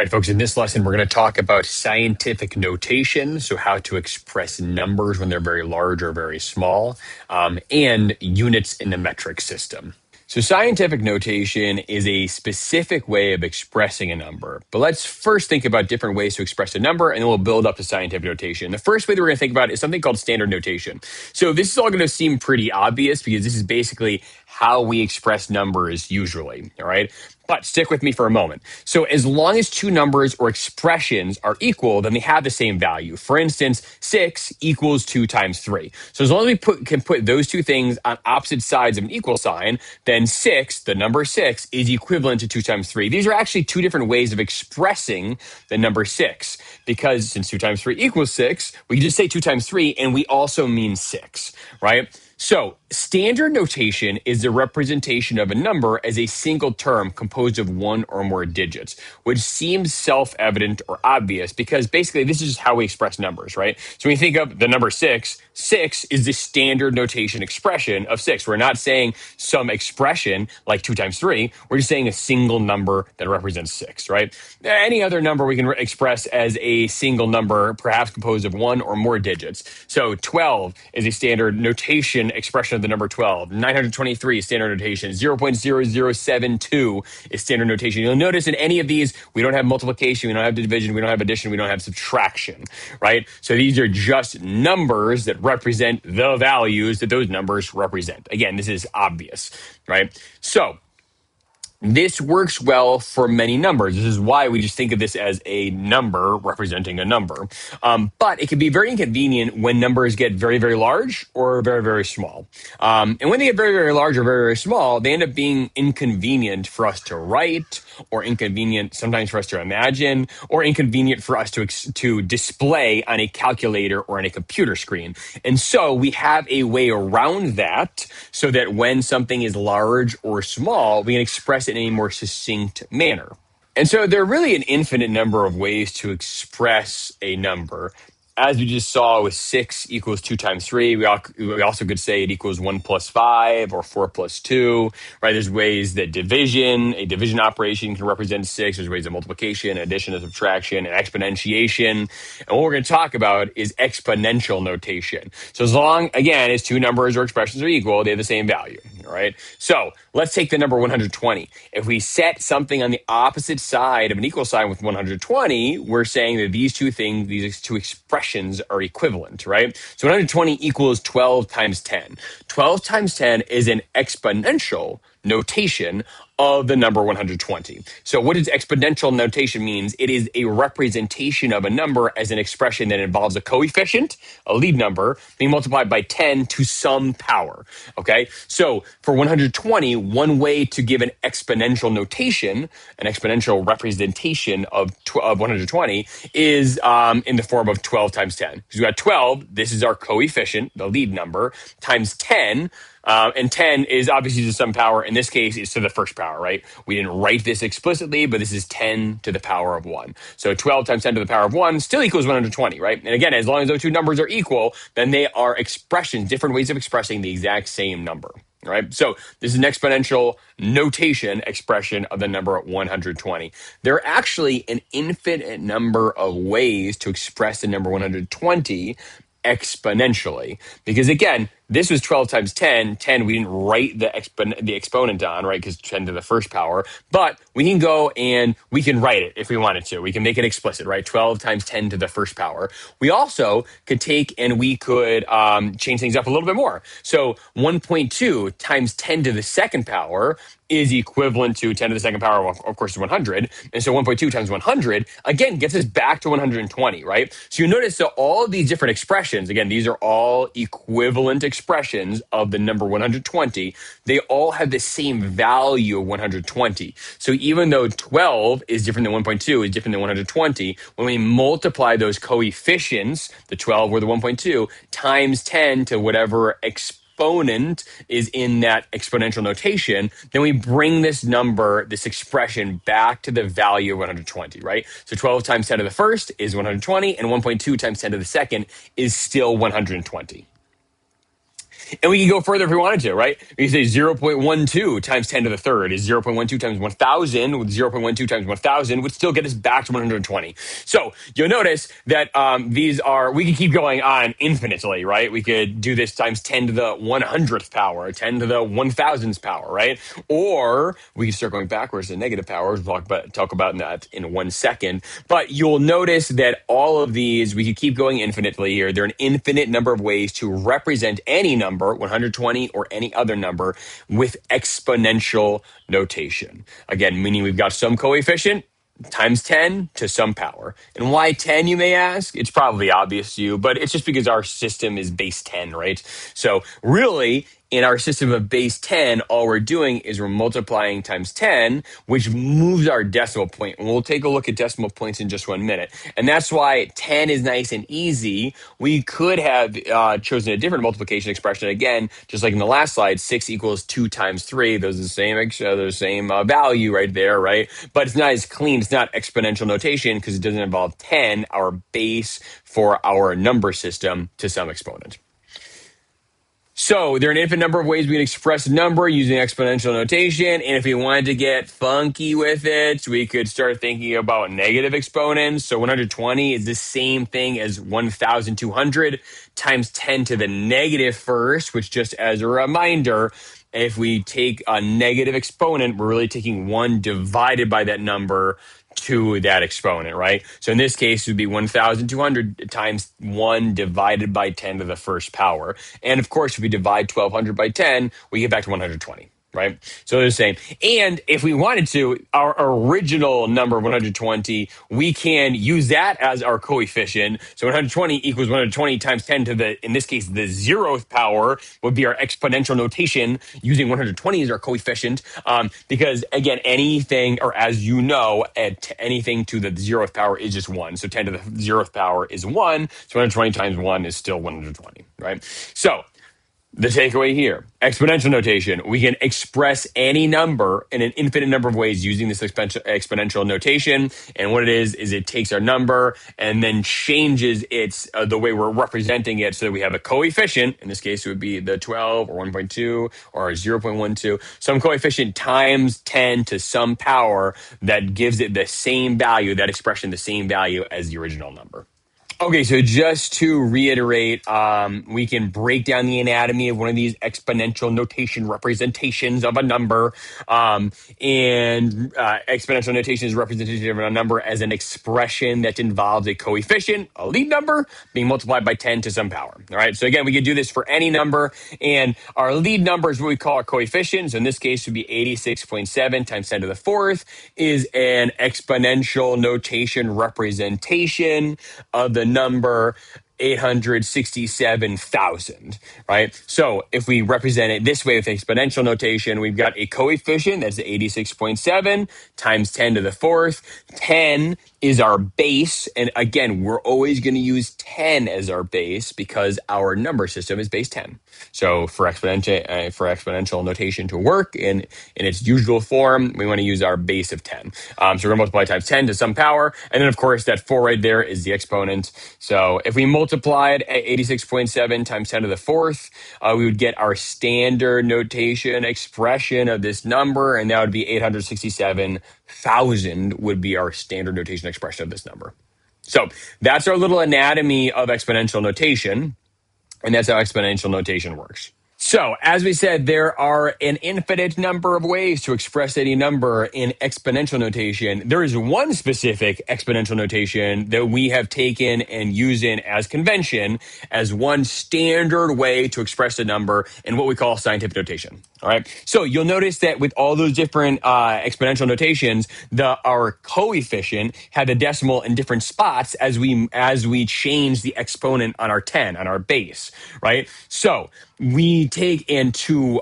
All right, folks, in this lesson, we're going to talk about scientific notation, so how to express numbers when they're very large or very small, and units in the metric system. So scientific notation is a specific way of expressing a number. But let's first think about different ways to express a number, and then we'll build up to scientific notation. The first way that we're going to think about is something called standard notation. So this is all going to seem pretty obvious because this is basically how we express numbers usually, all right? But stick with me for a moment. So as long as two numbers or expressions are equal, then they have the same value. For instance, 6 equals 2 times 3. So as long as we can put those two things on opposite sides of an equal sign, then 6, the number 6, is equivalent to 2 times 3. These are actually two different ways of expressing the number 6. Because since 2 times 3 equals 6, we can just say 2 times 3, and we also mean 6, right? So standard notation is the representation of a number as a single term composed of one or more digits, which seems self-evident or obvious because basically this is just how we express numbers, right? So when you think of the number 6, 6 is the standard notation expression of 6. We're not saying some expression like 2 times 3. We're just saying a single number that represents 6, right? Any other number we can express as a single number, perhaps composed of one or more digits. So 12 is a standard notation expression of the number 12. 923 is standard notation. 0.0072 is standard notation. You'll notice in any of these, we don't have multiplication, we don't have division, we don't have addition, we don't have subtraction, right? So these are just numbers that represent the values that those numbers represent. Again, this is obvious, right? So this works well for many numbers. This is why we just think of this as a number representing a number. But it can be very inconvenient when numbers get very, very large or very, very small. And when they get very, very large or very, very small, they end up being inconvenient for us to write, or inconvenient sometimes for us to imagine, or inconvenient for us to display on a calculator or on a computer screen. And so we have a way around that so that when something is large or small, we can express it in a more succinct manner. And so there are really an infinite number of ways to express a number. As we just saw with 6 equals 2 times 3, we also could say it equals 1 plus 5 or 4 plus 2, right? There's ways that a division operation can represent 6. There's ways of multiplication, addition, and subtraction, and exponentiation. And what we're going to talk about is exponential notation. So as long, again, as two numbers or expressions are equal, they have the same value, all right? So let's take the number 120. If we set something on the opposite side of an equal sign with 120, we're saying that these two things, these two expressions are equivalent, right? So 120 equals 12 times 10. 12 times 10 is an exponential notation of the number 120. So what does exponential notation means? It is a representation of a number as an expression that involves a coefficient, a lead number, being multiplied by 10 to some power, okay? So for 120, one way to give an exponential notation, an exponential representation of 120 is in the form of 12 times 10. Because we got 12, this is our coefficient, the lead number, times 10, and 10 is obviously to some power. In this case, it's to the first power, right? We didn't write this explicitly, but this is 10 to the power of 1. So 12 times 10 to the power of 1 still equals 120, right? And again, as long as those two numbers are equal, then they are expressions, different ways of expressing the exact same number. All right, so this is an exponential notation expression of the number 120. There are actually an infinite number of ways to express the number 120 exponentially. Because again, this was 12 times 10. 10, we didn't write the exponent on, right? Because 10 to the first power. But we can go and we can write it if we wanted to. We can make it explicit, right? 12 times 10 to the first power. We also could take and we could change things up a little bit more. So 1.2 times 10 to the second power is equivalent to 10 to the second power, of course, is 100. And so 1.2 times 100, again, gets us back to 120, right? So you notice that all of these different expressions, again, these are all equivalent expressions of the number 120. They all have the same value of 120. So even though 12 is different than 1.2, is different than 120, when we multiply those coefficients, the 12 or the 1.2, times 10 to whatever exponent is in that exponential notation, then we bring this number, this expression, back to the value of 120, right? So 12 times 10 to the first is 120, and 1.2 times 10 to the second is still 120. And we can go further if we wanted to, right? We can say 0.12 times 10 to the third is 0.12 times 1,000, with 0.12 times 1,000 would still get us back to 120. So you'll notice that we could keep going on infinitely, right? We could do this times 10 to the 100th power, 10 to the 1,000th power, right? Or we can start going backwards to negative powers. We'll talk about that in 1 second. But you'll notice that all of these, we could keep going infinitely here. There are an infinite number of ways to represent any number, 120 or any other number, with exponential notation. Again, meaning we've got some coefficient times 10 to some power. And why 10, you may ask? It's probably obvious to you, but it's just because our system is base 10, right? So really, in our system of base 10, all we're doing is we're multiplying times 10, which moves our decimal point. And we'll take a look at decimal points in just 1 minute. And that's why 10 is nice and easy. We could have chosen a different multiplication expression. Again, just like in the last slide, 6 equals 2 times 3. Those are the same value right there, right? But it's not as clean. It's not exponential notation because it doesn't involve 10, our base for our number system, to some exponent. So there are an infinite number of ways we can express a number using exponential notation. And if we wanted to get funky with it, we could start thinking about negative exponents. So 120 is the same thing as 1,200 times 10 to the negative first, which, just as a reminder, if we take a negative exponent, we're really taking 1 divided by that number to that exponent, right? So in this case, it would be 1,200 times 1 divided by 10 to the first power. And of course, if we divide 1,200 by 10, we get back to 120. Right? So they're the same. And if we wanted to, our original number of 120, we can use that as our coefficient. So 120 equals 120 times 10 to the, in this case, the 0th power would be our exponential notation using 120 as our coefficient. Because again, anything, or as you know, anything to the 0th power is just 1. So 10 to the 0th power is 1. So 120 times 1 is still 120, right? So the takeaway here, exponential notation, we can express any number in an infinite number of ways using this exponential notation. And what it is it takes our number and then changes its the way we're representing it so that we have a coefficient. In this case, it would be the 12 or 1.2 or 0.12, some coefficient times 10 to some power that gives it the same value, that expression, the same value as the original number. Okay, so just to reiterate, we can break down the anatomy of one of these exponential notation representations of a number. Exponential notation is representation of a number as an expression that involves a coefficient, a lead number, being multiplied by 10 to some power. All right, so again, we could do this for any number, and our lead number is what we call a coefficient. So in this case, it would be 86.7 times 10 to the fourth is an exponential notation representation of the number 867,000, right? So if we represent it this way with exponential notation, we've got a coefficient that's 86.7 times 10 to the fourth. 10 is our base. And again, we're always going to use 10 as our base because our number system is base 10. So for exponential notation to work in its usual form, we want to use our base of 10. So we're going to multiply times 10 to some power. And then, of course, that 4 right there is the exponent. So if we multiplied 86.7 times 10 to the fourth, we would get our standard notation expression of this number, and that would be 867,000 would be our standard notation expression of this number. So that's our little anatomy of exponential notation, and that's how exponential notation works. So, as we said, there are an infinite number of ways to express any number in exponential notation. There is one specific exponential notation that we have taken and used in as convention as one standard way to express a number in what we call scientific notation. All right. So you'll notice that with all those different exponential notations, our coefficient had a decimal in different spots as we change the exponent on our 10, on our base, right? So we take into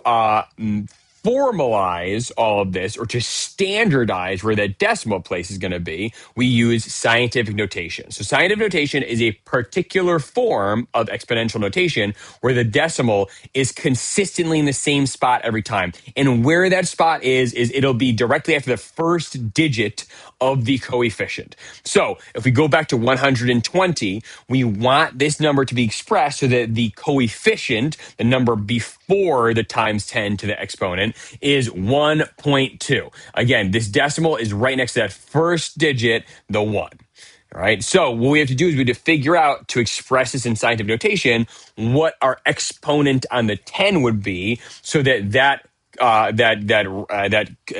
formalize all of this or to standardize where that decimal place is going to be, we use scientific notation. So scientific notation is a particular form of exponential notation where the decimal is consistently in the same spot every time. And where that spot is it'll be directly after the first digit of the coefficient. So if we go back to 120, we want this number to be expressed so that the coefficient, the number before the times 10 to the exponent, is 1.2. Again, this decimal is right next to that first digit, the 1. All right. So what we have to do is we have to figure out to express this in scientific notation what our exponent on the 10 would be, so that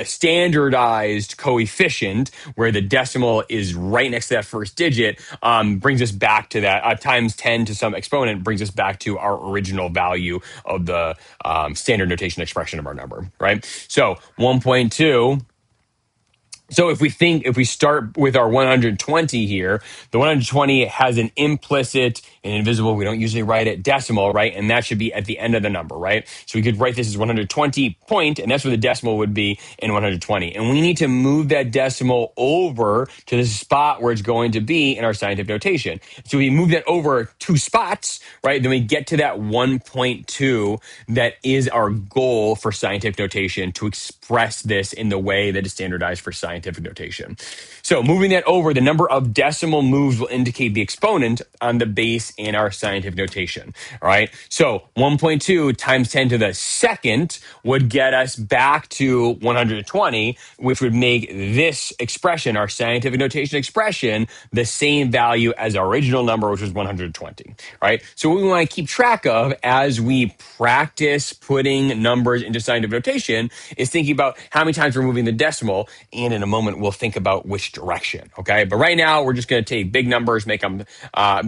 standardized coefficient where the decimal is right next to that first digit brings us back to that times 10 to some exponent brings us back to our original value of the standard notation expression of our number, right? So 1.2. So if we start with our 120 here, the 120 has an implicit and invisible, we don't usually write it, decimal, right? And that should be at the end of the number, right? So we could write this as 120 point, and that's where the decimal would be in 120. And we need to move that decimal over to the spot where it's going to be in our scientific notation. So we move that over 2 spots, right? Then we get to that 1.2 that is our goal for scientific notation to express this in the way that is standardized for scientific notation. So moving that over, the number of decimal moves will indicate the exponent on the base in our scientific notation. All right. So 1.2 times 10 to the second would get us back to 120, which would make this expression, our scientific notation expression, the same value as our original number, which was 120. Right. So what we want to keep track of as we practice putting numbers into scientific notation is thinking about how many times we're moving the decimal. And in a moment, we'll think about which direction. Okay. But right now, we're just going to take big numbers, make them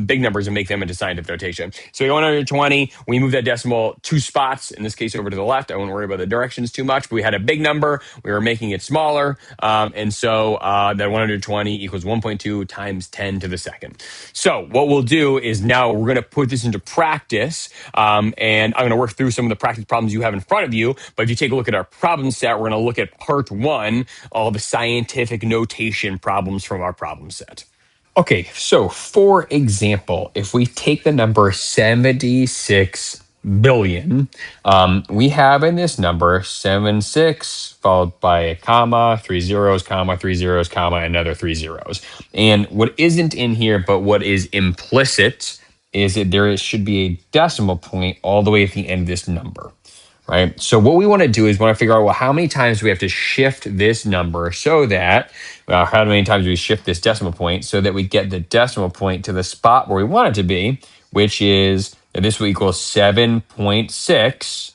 big numbers and make them into scientific notation. So 120, we move that decimal 2 spots, in this case over to the left. I won't worry about the directions too much, but we had a big number. We were making it smaller. And so that 120 equals 1.2 times 10 to the second. So what we'll do is now we're going to put this into practice. And I'm going to work through some of the practice problems you have in front of you. But if you take a look at our problem set, we're going to look at part 1, all the scientific notation problems from our problem set. Okay, so for example, if we take the number 76 billion, we have in this number 76 followed by a comma, 3 zeros, comma, 3 zeros, comma, another 3 zeros. And what isn't in here, but what is implicit, is that there should be a decimal point all the way at the end of this number. Right. So what we want to do is want to figure out, well, how many times do we have to shift this number so that, how many times do we shift this decimal point so that we get the decimal point to the spot where we want it to be, which is that this will equal 7.6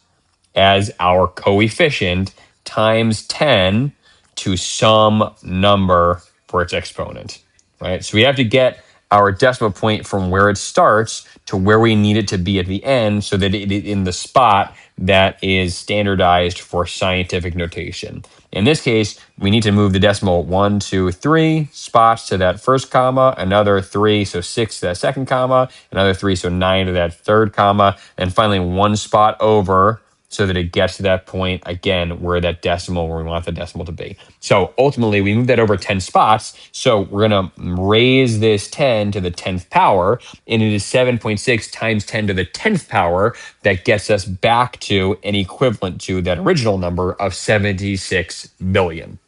as our coefficient times 10 to some number for its exponent, right? So we have to get our decimal point from where it starts to where we need it to be at the end so that it is in the spot that is standardized for scientific notation. In this case, we need to move the decimal 1, 2, 3 spots to that first comma, another 3, so 6 to that second comma, another 3, so 9 to that third comma, and finally 1 spot over so that it gets to that point, again, where we want the decimal to be. So ultimately, we move that over 10 spots. So we're going to raise this 10 to the 10th power, and it is 7.6 times 10 to the 10th power that gets us back to an equivalent to that original number of 76 billion.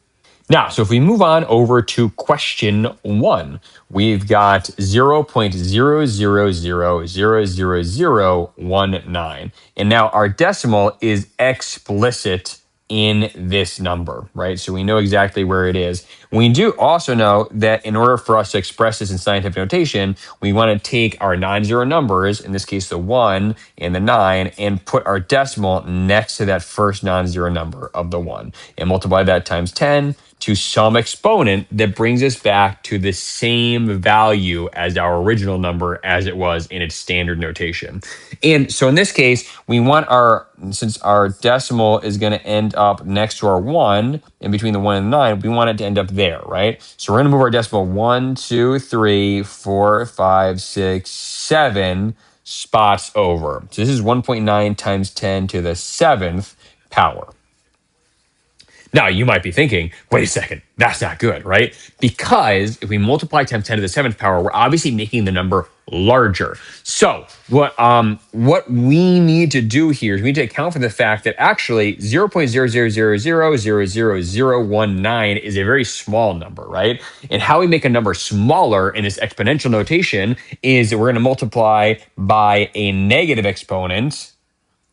Now, so if we move on over to question 1, we've got 0.000000019. And now our decimal is explicit in this number, right? So we know exactly where it is. We do also know that in order for us to express this in scientific notation, we want to take our non-zero numbers, in this case the 1 and the 9, and put our decimal next to that first non-zero number of the 1 and multiply that times 10 to some exponent that brings us back to the same value as our original number as it was in its standard notation. And so in this case, we want since our decimal is going to end up next to our 1, in between the 1 and the 9, we want it to end up there, right? So we're going to move our decimal 1, 2, 3, 4, 5, 6, 7 spots over. So this is 1.9 times 10 to the 7th power. Now, you might be thinking, wait a second, that's not good, right? Because if we multiply times 10 to the seventh power, we're obviously making the number larger. So what we need to do here is we need to account for the fact that actually 0.000000019 is a very small number, right? And how we make a number smaller in this exponential notation is that we're going to multiply by a negative exponent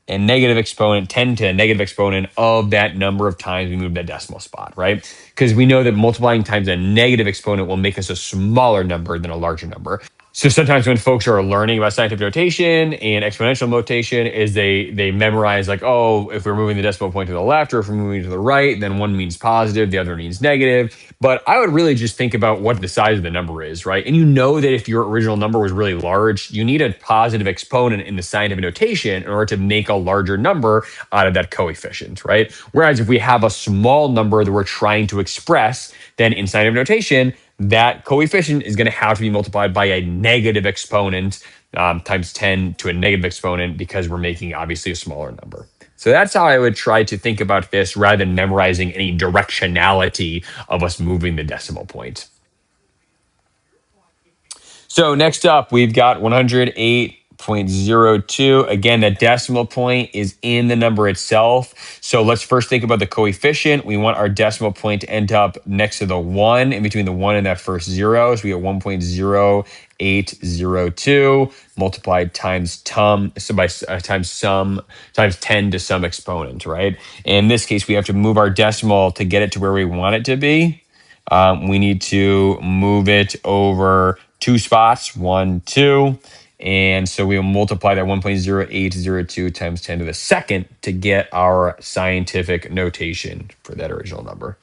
and negative exponent 10 to a negative exponent of that number of times we move that decimal spot, right? Because we know that multiplying times a negative exponent will make us a smaller number than a larger number. So sometimes when folks are learning about scientific notation and exponential notation is they memorize like, oh, if we're moving the decimal point to the left or if we're moving to the right, then one means positive, the other means negative. But I would really just think about what the size of the number is, right? And you know that if your original number was really large, you need a positive exponent in the scientific notation in order to make a larger number out of that coefficient, right? Whereas if we have a small number that we're trying to express, then in scientific notation, that coefficient is going to have to be multiplied by a negative exponent times 10 to a negative exponent because we're making obviously a smaller number. So that's how I would try to think about this rather than memorizing any directionality of us moving the decimal point. So next up, we've got 108.02. Again, the decimal point is in the number itself. So let's first think about the coefficient. We want our decimal point to end up next to the 1, in between the 1 and that first 0. So we get 1.0802 multiplied times times 10 to some exponent, right? In this case, we have to move our decimal to get it to where we want it to be. We need to move it over 2 spots, 1, 2. And so we will multiply that 1.0802 times 10 to the second to get our scientific notation for that original number.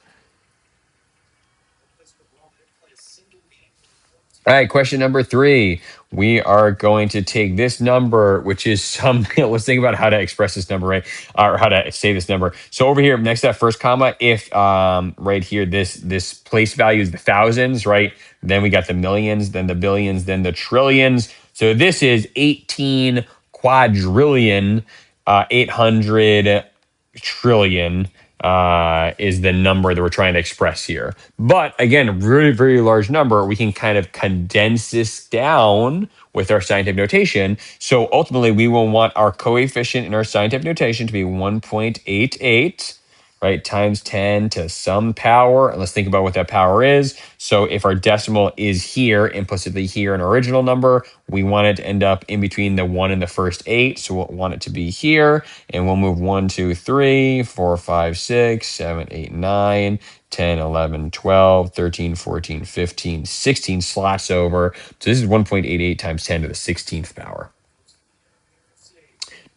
All right, question number 3. We are going to take this number, which is some, let's think about how to express this number, right? Or how to say this number. So over here, next to that first comma, if right here, this place value is the thousands, right? Then we got the millions, then the billions, then the trillions. So this is 18 quadrillion, 800 trillion is the number that we're trying to express here. But again, a really, very large number. We can kind of condense this down with our scientific notation. So ultimately, we will want our coefficient in our scientific notation to be 1.88, right, times 10 to some power. And let's think about what that power is. So if our decimal is here, implicitly here, an original number, we want it to end up in between the 1 and the first 8. So we'll want it to be here. And we'll move 1, 2, 3, 4, 5, 6, 7, 8, 9, 10, 11, 12, 13, 14, 15, 16 slots over. So this is 1.88 times 10 to the 16th power.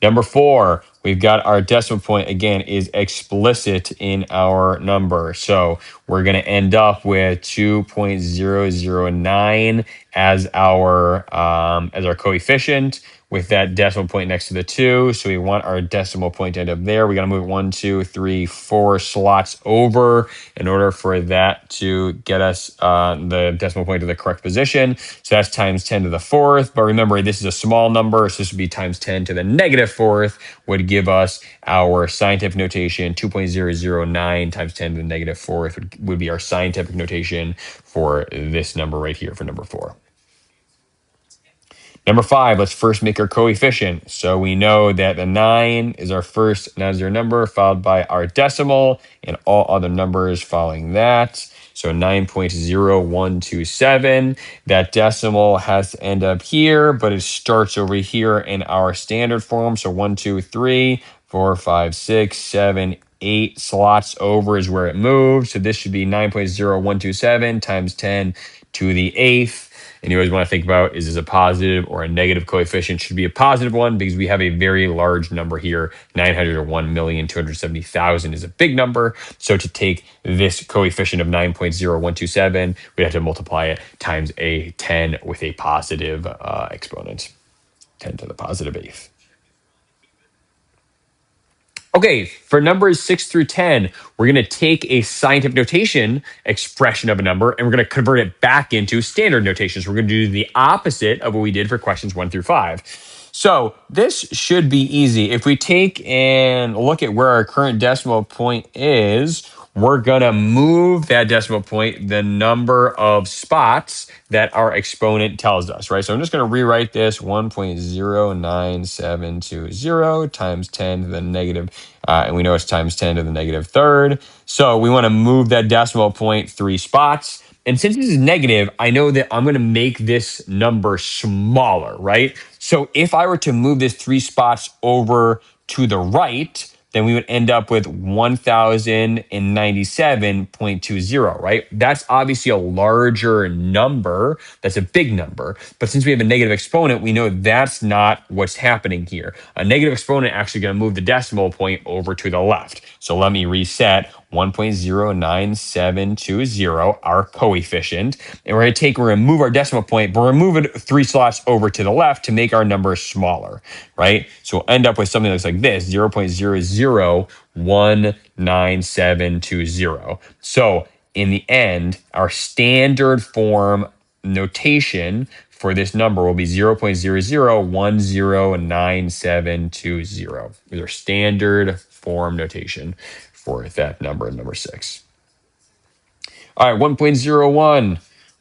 Number 4, we've got our decimal point, again, is explicit in our number. So we're going to end up with 2.009 as our coefficient with that decimal point next to the 2. So we want our decimal point to end up there. We got to move 1, 2, 3, 4 slots over in order for that to get us the decimal point to the correct position. So that's times 10 to the 4th. But remember, this is a small number, so this would be times 10 to the negative 4th, would give us our scientific notation. 2.009 times 10 to the negative 4th would be our scientific notation for this number right here for number 4. Number 5, let's first make our coefficient. So we know that the 9 is our first non-zero number, followed by our decimal, and all other numbers following that. So 9.0127. That decimal has to end up here, but it starts over here in our standard form. So 1, 2, 3, 4, 5, 6, 7, 8 slots over is where it moves. So this should be 9.0127 times 10 to the 8th. And you always want to think about, is this a positive or a negative coefficient? Should be a positive one because we have a very large number here. 901,270,000 is a big number. So to take this coefficient of 9.0127, we have to multiply it times a 10 with a positive exponent, 10 to the positive 8th. Okay, for numbers 6 through 10, we're going to take a scientific notation expression of a number and we're going to convert it back into standard notation. So we're going to do the opposite of what we did for questions 1 through 5. So this should be easy. If we take and look at where our current decimal point is, we're going to move that decimal point the number of spots that our exponent tells us, right? So I'm just going to rewrite this 1.09720 times 10 to the negative, and we know it's times 10 to the negative third. So we want to move that decimal point 3 spots. And since this is negative, I know that I'm going to make this number smaller, right? So if I were to move this 3 spots over to the right, then we would end up with 1097.20, right? That's obviously a larger number. That's a big number. But since we have a negative exponent, we know that's not what's happening here. A negative exponent actually going to move the decimal point over to the left. So let me reset 1.09720, our coefficient. And we're going to move our decimal point, but we're going to move it 3 slots over to the left to make our number smaller, right? So we'll end up with something that looks like this, 0.00199720. So in the end, our standard form notation for this number will be 0.00109720. These are standard form notation for that number 6. All right, 1.01.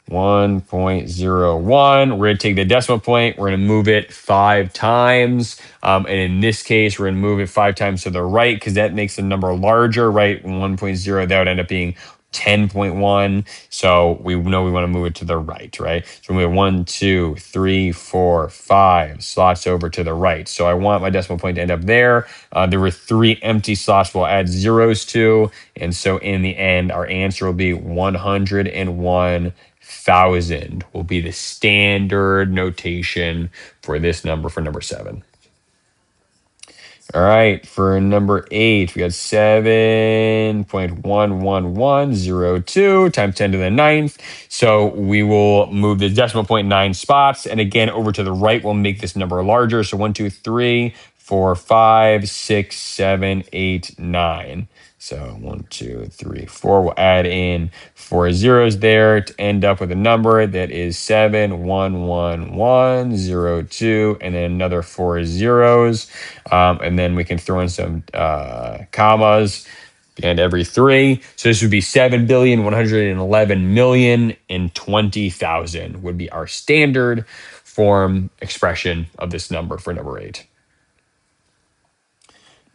1.01. We're going to take the decimal point. We're going to move it 5 times. And in this case, we're going to move it 5 times to the right because that makes the number larger, right? 1.0, that would end up being 10.1. So we know we want to move it to the right, right? So we move 1, 2, 3, 4, 5 slots over to the right. So I want my decimal point to end up there. There were 3 empty slots we'll add zeros to. And so in the end, our answer will be 101,000 will be the standard notation for this number for number 7. All right, for number 8, we got 7.11102 times 10 to the ninth. So we will move the decimal point 9 spots. And again, over to the right, we'll make this number larger. So 1, 2, 3, 4, 5, 6, 7, 8, 9. So 1, 2, 3, 4. We'll add in 4 zeros there to end up with a number that is 7,111,02, and then another 4 zeros. And then we can throw in some commas and every 3. So this would be 7,111,020,000 would be our standard form expression of this number for number 8.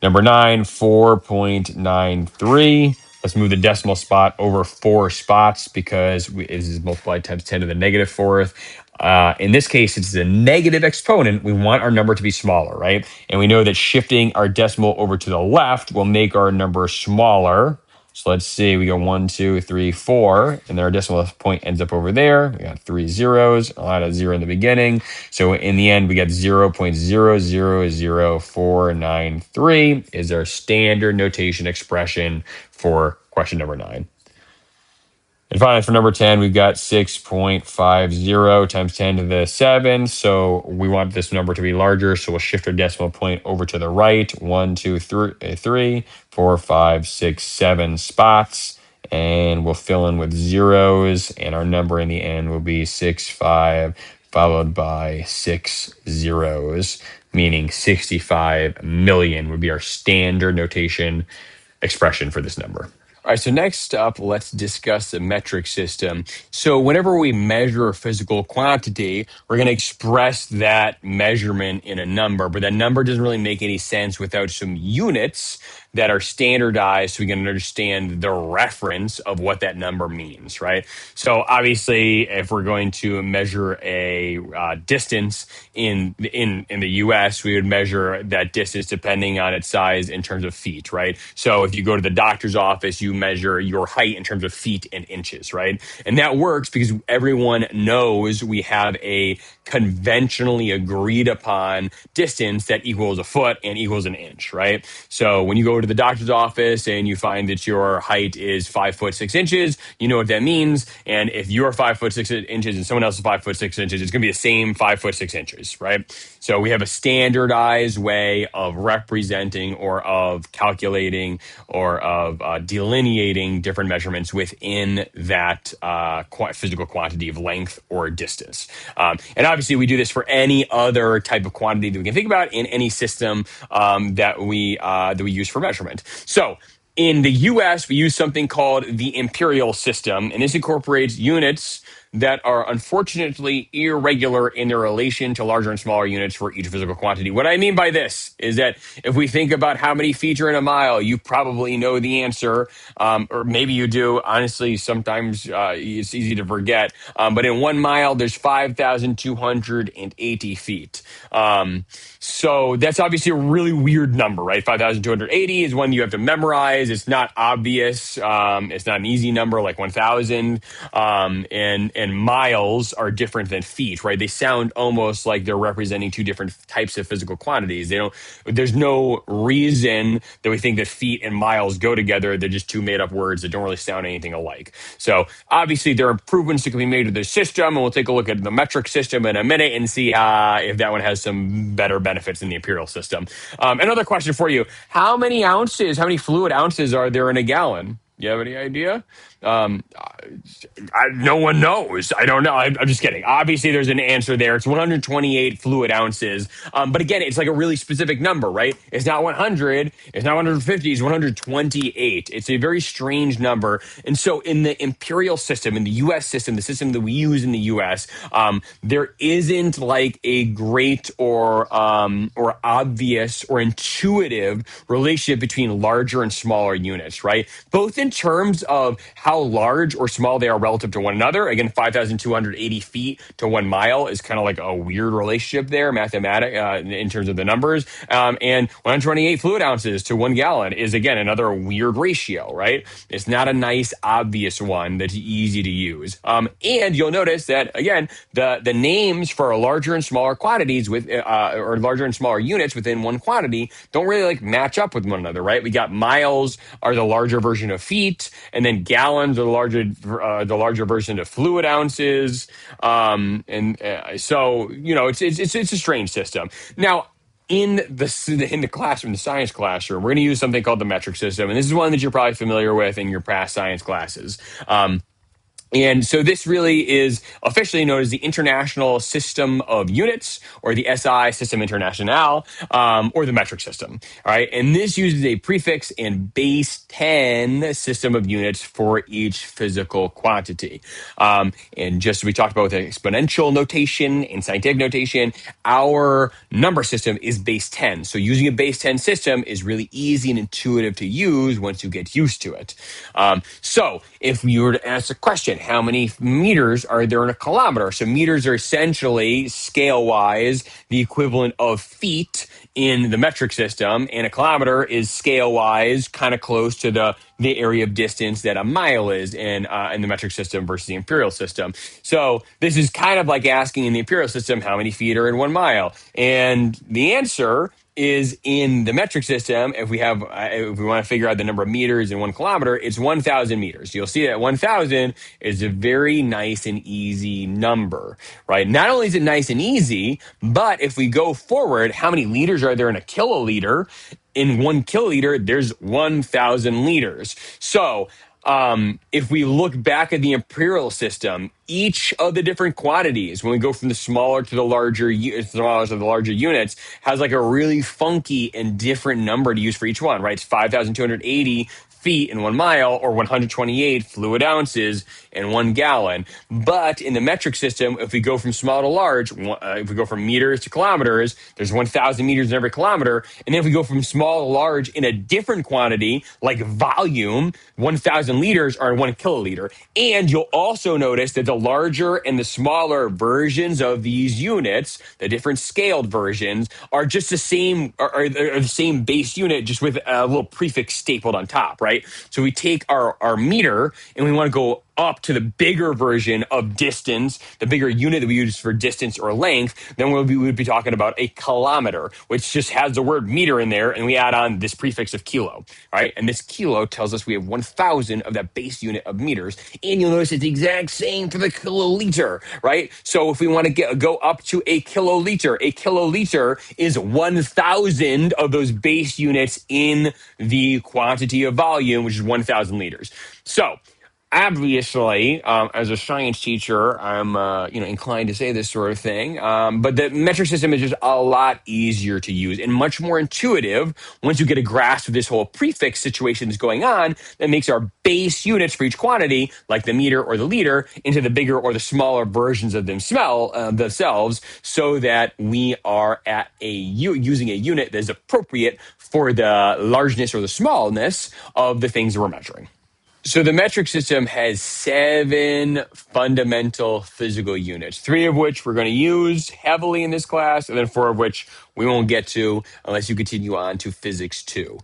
Number 9, 4.93. Let's move the decimal spot over 4 spots because this is multiplied times 10 to the negative 4th. In this case, it's a negative exponent. We want our number to be smaller, right? And we know that shifting our decimal over to the left will make our number smaller. So let's see, we go 1, 2, 3, 4, and then our decimal point ends up over there. We got 3 zeros. I'll add a 0 in the beginning. So in the end, we got 0.000493 is our standard notation expression for question number 9. And finally, for number 10, we've got 6.50 times 10 to the 7. So we want this number to be larger. So we'll shift our decimal point over to the right. 1, 2, 3, 4, 5, 6, 7 spots. And we'll fill in with zeros. And our number in the end will be 65 followed by 6 zeros, meaning 65 million would be our standard notation expression for this number. All right, so next up, let's discuss the metric system. So whenever we measure a physical quantity, we're going to express that measurement in a number, but that number doesn't really make any sense without some units that are standardized so we can understand the reference of what that number means, right? So obviously, if we're going to measure a distance in the U.S., we would measure that distance depending on its size in terms of feet, right? So if you go to the doctor's office, you measure your height in terms of feet and inches, right? And that works because everyone knows we have a conventionally agreed upon distance that equals a foot and equals an inch, right? So when you go to the doctor's office and you find that your height is 5 foot 6 inches, you know what that means. And if you're 5 foot 6 inches and someone else is 5 foot 6 inches, it's going to be the same 5 foot 6 inches, right? So we have a standardized way of representing or of calculating or of delineating different measurements within that physical quantity of length or distance. And obviously, we do this for any other type of quantity that we can think about in any system that we use for measurement. So In the US, we use something called the imperial system, and this incorporates units that are unfortunately irregular in their relation to larger and smaller units for each physical quantity. What I mean by this is that if we think about how many feet are in a mile, you probably know the answer, or maybe you do. Honestly, sometimes it's easy to forget. But in 1 mile, there's 5,280 feet. So that's obviously a really weird number, right? 5,280 is one you have to memorize. It's not obvious. It's not an easy number like 1,000. And miles are different than feet, right? They sound almost like they're representing two different types of physical quantities. They don't. There's no reason that we think that feet and miles go together. They're just two made up words that don't really sound anything alike. So obviously there are improvements that can be made to the system, and we'll take a look at the metric system in a minute and see if that one has some better benefits than the imperial system. Another question for you: how many fluid ounces are there in a gallon? You have any idea? No one knows. I don't know. I'm just kidding. Obviously, there's an answer there. It's 128 fluid ounces. But again, it's like a really specific number, right? It's not 100. It's not 150. It's 128. It's a very strange number. And so in the imperial system, in the U.S. system, the system that we use in the U.S., there isn't like a great or obvious or intuitive relationship between larger and smaller units, right? Both in terms of how large or small they are relative to one another. Again, 5,280 feet to 1 mile is kind of like a weird relationship there, in terms of the numbers. And 128 fluid ounces to 1 gallon is, again, another weird ratio, right? It's not a nice, obvious one that's easy to use. And you'll notice that, again, the names for larger and smaller quantities or larger and smaller units within one quantity don't really like match up with one another, right? We got miles are the larger version of feet, and then gallons are the larger version of fluid ounces. So it's a strange system. Now, in the classroom, the science classroom, we're going to use something called the metric system, and this is one that you're probably familiar with in your past science classes. And so this really is officially known as the International System of Units, or the SI System International, or the metric system. All right. And this uses a prefix and base 10 system of units for each physical quantity. And just as we talked about with exponential notation and scientific notation, our number system is base 10. So using a base 10 system is really easy and intuitive to use once you get used to it. So if you were to ask a question, how many meters are there in a kilometer? So meters are essentially, scale-wise, the equivalent of feet in the metric system, and a kilometer is scale-wise kind of close to the area of distance that a mile is in the metric system versus the imperial system. So this is kind of like asking in the imperial system, how many feet are in 1 mile? And the answer is in the metric system. If we want to figure out the number of meters in 1 kilometer, it's 1,000 meters. You'll see that 1,000 is a very nice and easy number, right? Not only is it nice and easy, but if we go forward, how many liters are there in a kiloliter? In 1 kiloliter, there's 1,000 liters. So if we look back at the imperial system, each of the different quantities, when we go from the smaller to the larger units, has like a really funky and different number to use for each one, right? It's 5,280 feet in 1 mile, or 128 fluid ounces in 1 gallon. But in the metric system, if we go from small to large, if we go from meters to kilometers, there's 1,000 meters in every kilometer. And then if we go from small to large in a different quantity, like volume, 1,000 liters are in 1 kiloliter. And you'll also notice that the larger and the smaller versions of these units, the different scaled versions, are just the same, are the same base unit, just with a little prefix stapled on top, right? So we take our meter and we want to go up to the bigger version of distance, the bigger unit that we use for distance or length, then we would be talking about a kilometer, which just has the word meter in there, and we add on this prefix of kilo, right? And this kilo tells us we have 1,000 of that base unit of meters, and you'll notice it's the exact same for the kiloliter, right? So if we want to go up to a kiloliter is 1,000 of those base units in the quantity of volume, which is 1,000 liters. So Obviously, as a science teacher, I'm inclined to say this sort of thing. But the metric system is just a lot easier to use and much more intuitive once you get a grasp of this whole prefix situation that's going on. That makes our base units for each quantity, like the meter or the liter, into the bigger or the smaller versions of themselves, so that we are at using a unit that is appropriate for the largeness or the smallness of the things that we're measuring. So the metric system has 7 fundamental physical units, 3 of which we're going to use heavily in this class, and then 4 of which we won't get to unless you continue on to physics 2.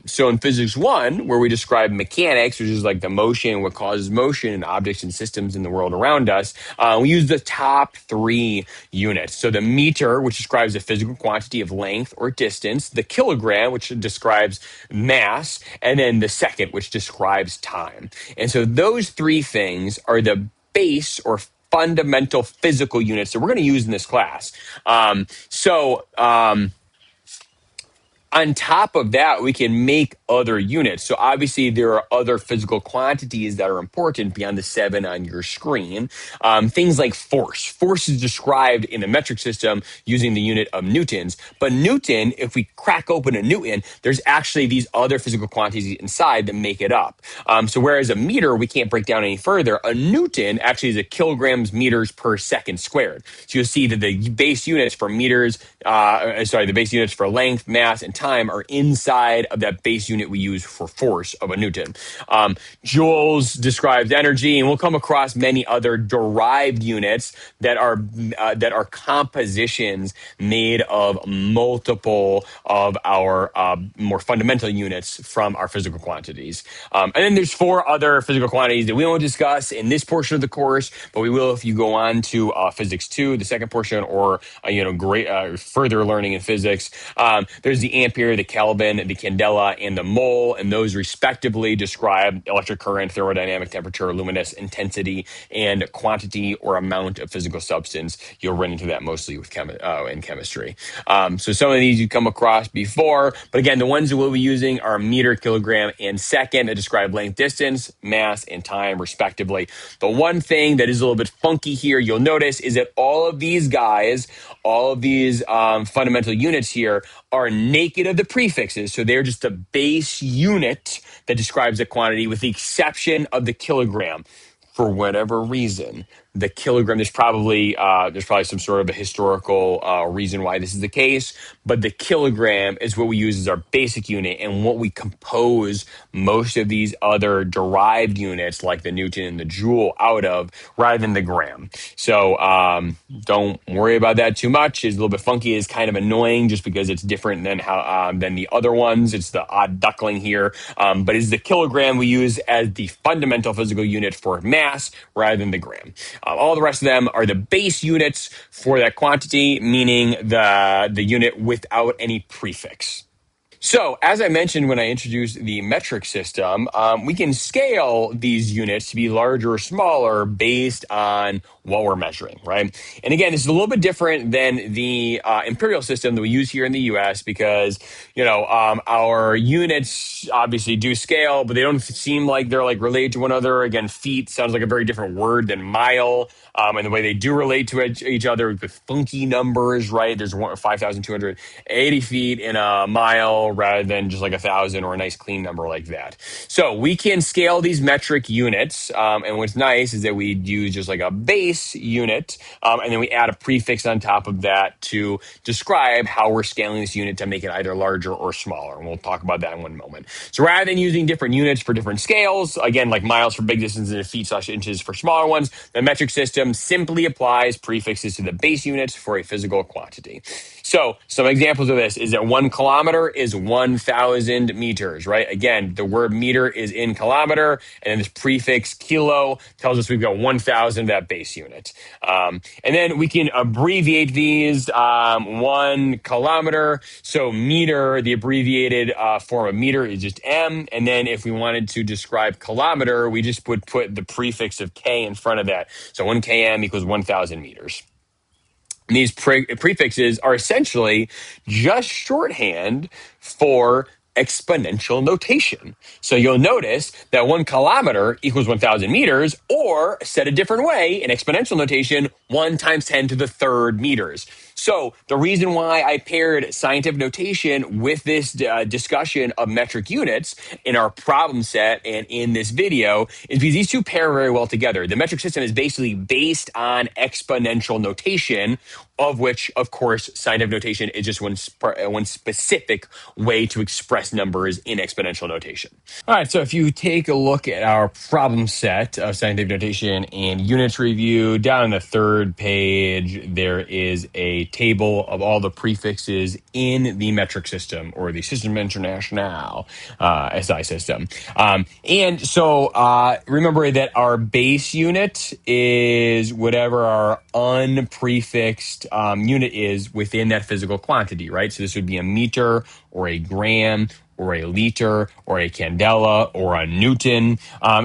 So in physics 1, where we describe mechanics, which is like the motion, what causes motion in objects and systems in the world around us, we use the top 3 units. So the meter, which describes the physical quantity of length or distance, the kilogram, which describes mass, and then the second, which describes time. And so those 3 things are the base or fundamental physical units that we're going to use in this class. On top of that, we can make other units. So obviously, there are other physical quantities that are important beyond the 7 on your screen. Things like force. Force is described in the metric system using the unit of newtons. But Newton, if we crack open a Newton, there's actually these other physical quantities inside that make it up. So whereas a meter, we can't break down any further, a Newton actually is a kilograms meters per second squared. So you'll see that the base units for the base units for length, mass, and time are inside of that base unit we use for force of a Newton. Joules describes energy, and we'll come across many other derived units that are compositions made of multiple of our more fundamental units from our physical quantities. And then there's 4 other physical quantities that we won't discuss in this portion of the course, but we will if you go on to physics 2, the second portion, or further learning in physics. There's the ampere, the Kelvin, the candela, and the mole, and those respectively describe electric current, thermodynamic temperature, luminous intensity, and quantity or amount of physical substance. You'll run into that mostly with in chemistry. So some of these you come across before, but again, the ones that we'll be using are meter, kilogram, and second that describe length, distance, mass, and time respectively. The one thing that is a little bit funky here, you'll notice, is that all of these fundamental units here are naked of the prefixes. So they're just a base unit that describes a quantity with the exception of the kilogram. For whatever reason, the kilogram, there's probably some sort of a historical reason why this is the case, but the kilogram is what we use as our basic unit and what we compose most of these other derived units like the Newton and the joule out of, rather than the gram. So don't worry about that too much. It's a little bit funky. It's kind of annoying just because it's different than the other ones. It's the odd duckling here, but it's the kilogram we use as the fundamental physical unit for mass rather than the gram. All the rest of them are the base units for that quantity, meaning the unit without any prefix. So, as I mentioned when I introduced the metric system, we can scale these units to be larger or smaller based on what we're measuring, right? And again, this is a little bit different than the imperial system that we use here in the U.S. because, our units obviously do scale, but they don't seem like they're like related to one another. Again, feet sounds like a very different word than mile. And the way they do relate to each other with funky numbers, right? There's 5,280 feet in a mile rather than just like 1,000 or a nice clean number like that. So we can scale these metric units. And what's nice is that we use just like a base unit, and then we add a prefix on top of that to describe how we're scaling this unit to make it either larger or smaller. And we'll talk about that in one moment. So rather than using different units for different scales, again, like miles for big distances and feet/inches for smaller ones, the metric system simply applies prefixes to the base units for a physical quantity. So some examples of this is that 1 kilometer is 1,000 meters, right? Again, the word meter is in kilometer, and then this prefix kilo tells us we've got 1,000 of that base unit. And then we can abbreviate these, 1 kilometer. So meter, the abbreviated form of meter is just M. And then if we wanted to describe kilometer, we just would put the prefix of K in front of that. So 1 km equals 1,000 meters. These prefixes are essentially just shorthand for exponential notation. So you'll notice that 1 kilometer equals 1,000 meters, or said a different way, in exponential notation, 1 times 10 to the third meters. So the reason why I paired scientific notation with this discussion of metric units in our problem set and in this video is because these two pair very well together. The metric system is basically based on exponential notation, of which, of course, scientific notation is just one specific way to express numbers in exponential notation. All right, so if you take a look at our problem set of scientific notation and units review, down on the third page, there is a table of all the prefixes in the metric system, or the System International SI system. Remember that our base unit is whatever our unprefixed unit is within that physical quantity, right? So this would be a meter or a gram or a liter or a candela or a Newton.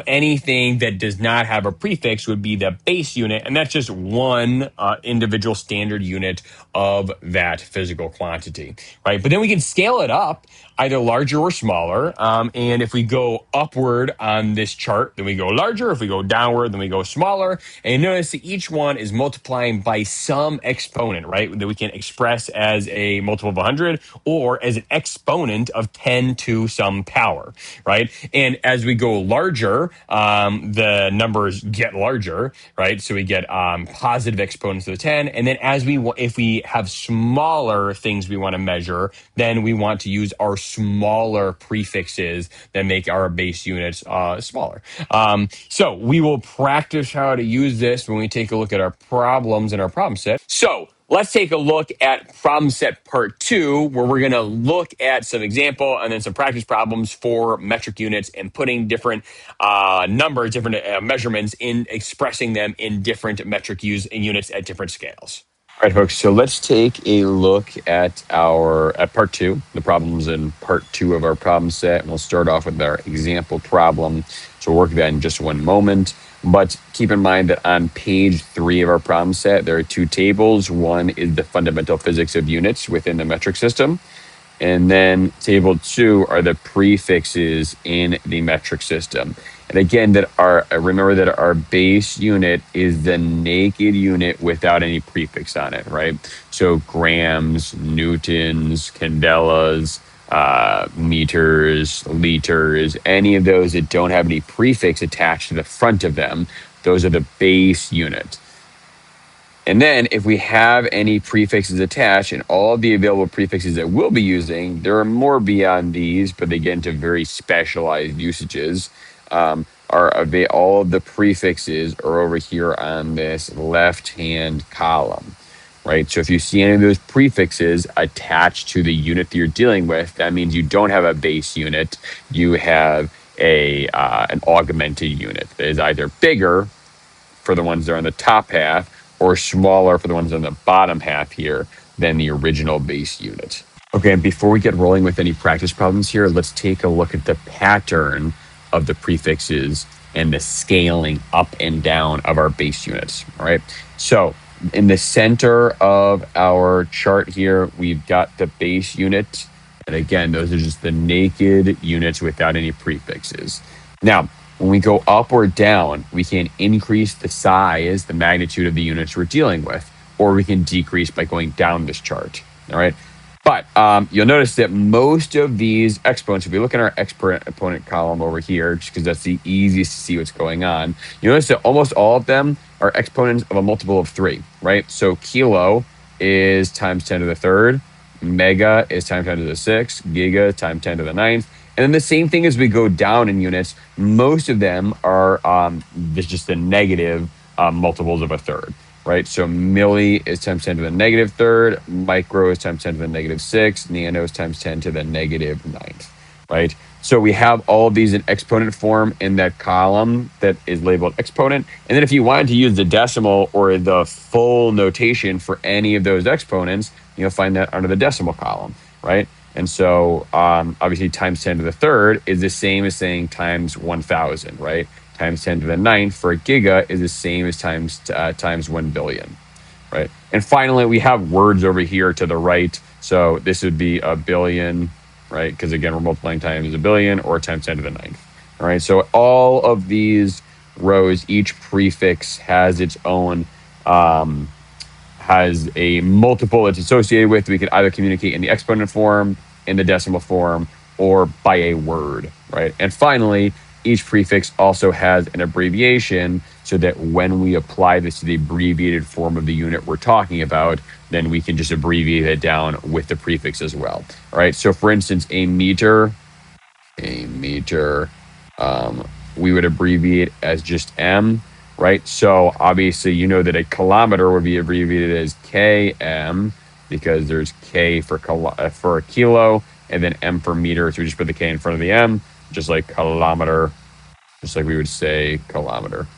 Anything that does not have a prefix would be the base unit, and that's just one individual standard unit of that physical quantity, right? But then we can scale it up either larger or smaller. And if we go upward on this chart, then we go larger. If we go downward, then we go smaller. And you notice that each one is multiplying by some exponent, right? That we can express as a multiple of 100 or as an exponent of 10 to some power, right? And as we go larger, the numbers get larger, right? So we get positive exponents of the 10. And then if we have smaller things we want to measure, then we want to use our smaller prefixes that make our base units smaller. So we will practice how to use this when we take a look at our problems in our problem set. So let's take a look at problem set part 2, where we're going to look at some example and then some practice problems for metric units and putting different numbers, different measurements in expressing them in different metric units at different scales. All right, folks. So let's take a look at part 2, the problems in part 2 of our problem set. And we'll start off with our example problem. So we'll work that in just one moment. But keep in mind that on page 3 of our problem set, there are 2 tables. One is the fundamental physics of units within the metric system. And then table 2 are the prefixes in the metric system. And again, remember that our base unit is the naked unit without any prefix on it, right? So grams, newtons, candelas, meters, liters, any of those that don't have any prefix attached to the front of them, those are the base unit. And then if we have any prefixes attached, and all of the available prefixes that we'll be using, there are more beyond these, but they get into very specialized usages. All of the prefixes are over here on this left-hand column, right? So if you see any of those prefixes attached to the unit that you're dealing with, that means you don't have a base unit. You have an augmented unit that is either bigger for the ones that are on the top half, or smaller for the ones on the bottom half here than the original base unit. Okay, and before we get rolling with any practice problems here, let's take a look at the pattern of the prefixes and the scaling up and down of our base units, all right? So in the center of our chart here, we've got the base unit. And again, those are just the naked units without any prefixes. Now, when we go up or down, we can increase the size, the magnitude of the units we're dealing with, or we can decrease by going down this chart, all right? But you'll notice that most of these exponents, if we look at our exponent column over here, just because that's the easiest to see what's going on, you notice that almost all of them are exponents of a multiple of 3, right? So kilo is times 10 to the third, mega is times 10 to the 6th, giga times 10 to the 9th. And then the same thing as we go down in units, most of them are just the negative multiples of a third, right? So milli is times 10 to the negative third, micro is times 10 to the negative 6, nano is times 10 to the negative 9th, right? So we have all of these in exponent form in that column that is labeled exponent. And then if you wanted to use the decimal or the full notation for any of those exponents, you'll find that under the decimal column, right? And so obviously times 10 to the third is the same as saying times 1,000, right? Times 10 to the 9th for a giga is the same as times 1 billion, right? And finally, we have words over here to the right. So this would be a billion, right? Because again, we're multiplying times a billion or times 10 to the ninth. All right, so all of these rows, each prefix has its own has a multiple it's associated with. We can either communicate in the exponent form, in the decimal form, or by a word, right? And finally, each prefix also has an abbreviation so that when we apply this to the abbreviated form of the unit we're talking about, then we can just abbreviate it down with the prefix as well. All right. So for instance, a meter, we would abbreviate as just M, right? So obviously, you know that a kilometer would be abbreviated as km because there's K for a kilo and then M for meter. So we just put the K in front of the M, just like kilometer, just like we would say kilometer.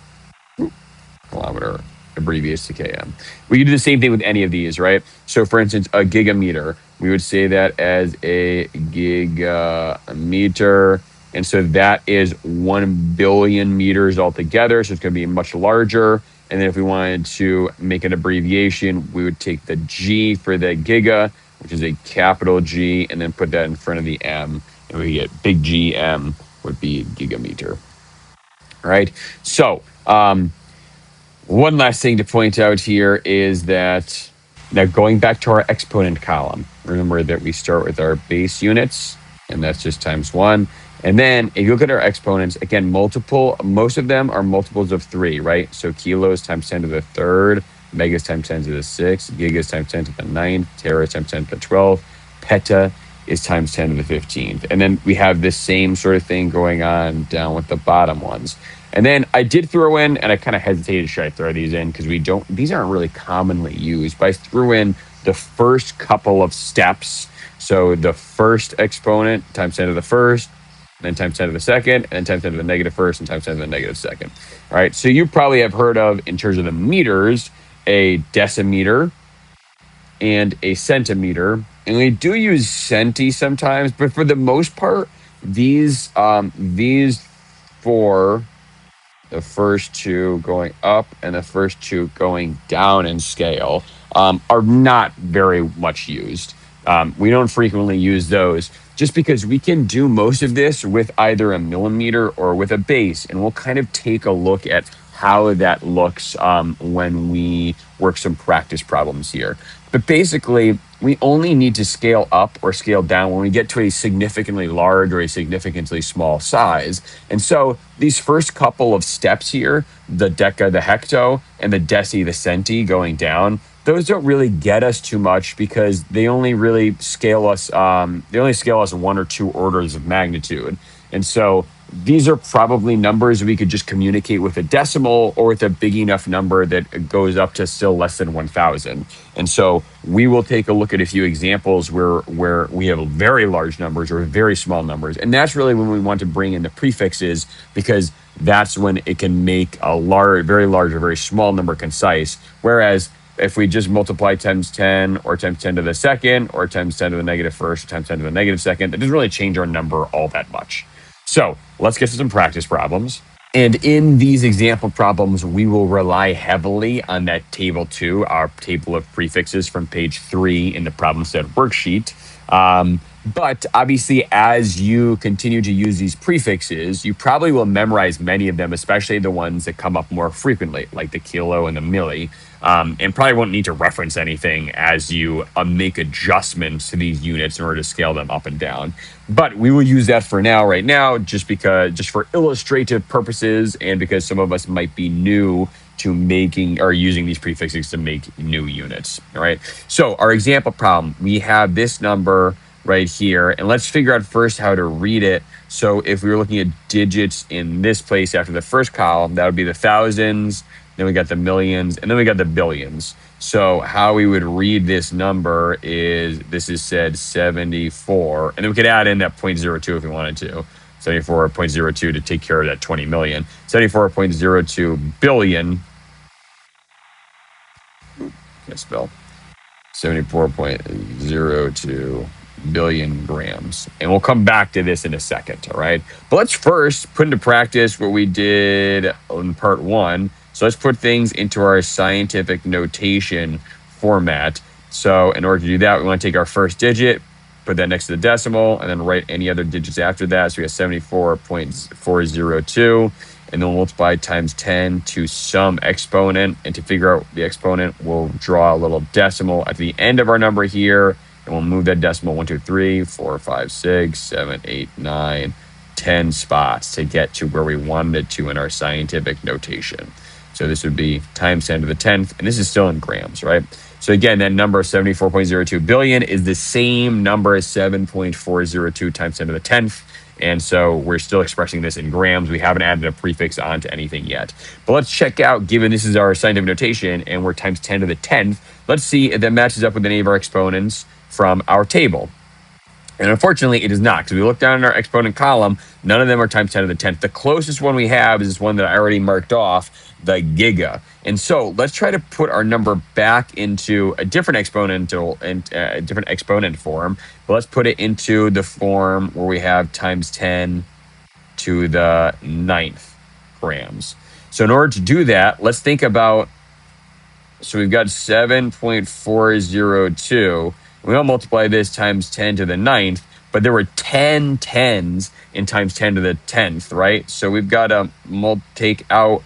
Kilometer abbreviates to km. We do the same thing with any of these, right? So for instance, a gigameter, we would say that as a gigameter. And so that is 1 billion meters altogether. So it's going to be much larger. And then if we wanted to make an abbreviation, we would take the G for the giga, which is a capital G, and then put that in front of the M. And we get big GM would be gigameter. All right. So, one last thing to point out here is that now going back to our exponent column, remember that we start with our base units, and that's just times 1. And then if you look at our exponents, again, most of them are multiples of 3, right? So kilos times 10 to the 3rd, megas times 10 to the 6th, gigas times 10 to the 9th, tera times 10 to the 12th, peta is times 10 to the 15th. And then we have this same sort of thing going on down with the bottom ones. And then I did throw in, and I kind of hesitated, should I throw these in? Because these aren't really commonly used, but I threw in the first couple of steps. So the first exponent times 10 to the first, then times 10 to the second, and then times 10 to the negative first, and times 10 to the negative second. All right, so you probably have heard of, in terms of the meters, a decimeter and a centimeter. And we do use centi sometimes, but for the most part, these four, the first two going up and the first two going down in scale, are not very much used. We don't frequently use those just because we can do most of this with either a millimeter or with a base. And we'll kind of take a look at how that looks when we work some practice problems here. But basically, we only need to scale up or scale down when we get to a significantly large or a significantly small size. And so these first couple of steps here, the deca, the hecto, and the deci, the centi going down, those don't really get us too much because they only really scale us. They only scale us 1 or 2 orders of magnitude. And so these are probably numbers we could just communicate with a decimal or with a big enough number that goes up to still less than 1,000. And so we will take a look at a few examples where we have very large numbers or very small numbers. And that's really when we want to bring in the prefixes, because that's when it can make a very large or very small number concise. Whereas if we just multiply times 10 or times 10 to the second or times 10 to the negative first or times 10 to the negative second, it doesn't really change our number all that much. So let's get to some practice problems. And in these example problems, we will rely heavily on that table 2, our table of prefixes from page 3 in the problem set worksheet. But obviously, as you continue to use these prefixes, you probably will memorize many of them, especially the ones that come up more frequently, like the kilo and the milli, and probably won't need to reference anything as you make adjustments to these units in order to scale them up and down. But we will use that for now, right now, just for illustrative purposes, and because some of us might be new to making or using these prefixes to make new units. All right. So our example problem, we have this number right here, and let's figure out first how to read it. So if we were looking at digits in this place after the first column, that would be the thousands, then we got the millions, and then we got the billions. So how we would read this number is, this is said 74, and then we could add in that 0.02 if we wanted to. 74.02 to take care of that 20 million. 74.02 billion. Can't spell. 74.02 billion grams. And we'll come back to this in a second, all right? But let's first put into practice what we did in part 1. So let's put things into our scientific notation format. So in order to do that, we want to take our first digit, put that next to the decimal, and then write any other digits after that. So we have 74.402, and then we'll multiply times 10 to some exponent. And to figure out the exponent, we'll draw a little decimal at the end of our number here, and we'll move that decimal 1, 2, 3, 4, 5, 6, 7, 8, 9, 10 spots to get to where we wanted it to in our scientific notation. So this would be times 10 to the 10th, and this is still in grams, right? So again, that number 74.02 billion is the same number as 7.402 times 10 to the 10th. And so we're still expressing this in grams. We haven't added a prefix onto anything yet. But let's check out, given this is our scientific notation and we're times 10 to the 10th, let's see if that matches up with any of our exponents from our table. And unfortunately, it is not, because we look down in our exponent column, none of them are times 10 to the 10th. The closest one we have is this one that I already marked off, the giga. And so let's try to put our number back into a different exponential and a different exponent form. But let's put it into the form where we have times 10 to the 9th grams. So in order to do that, let's think about, so we've got 7.402. We don't multiply this times 10 to the 9th, but there were 10 tens in times 10 to the 10th, right? So we've got to take out,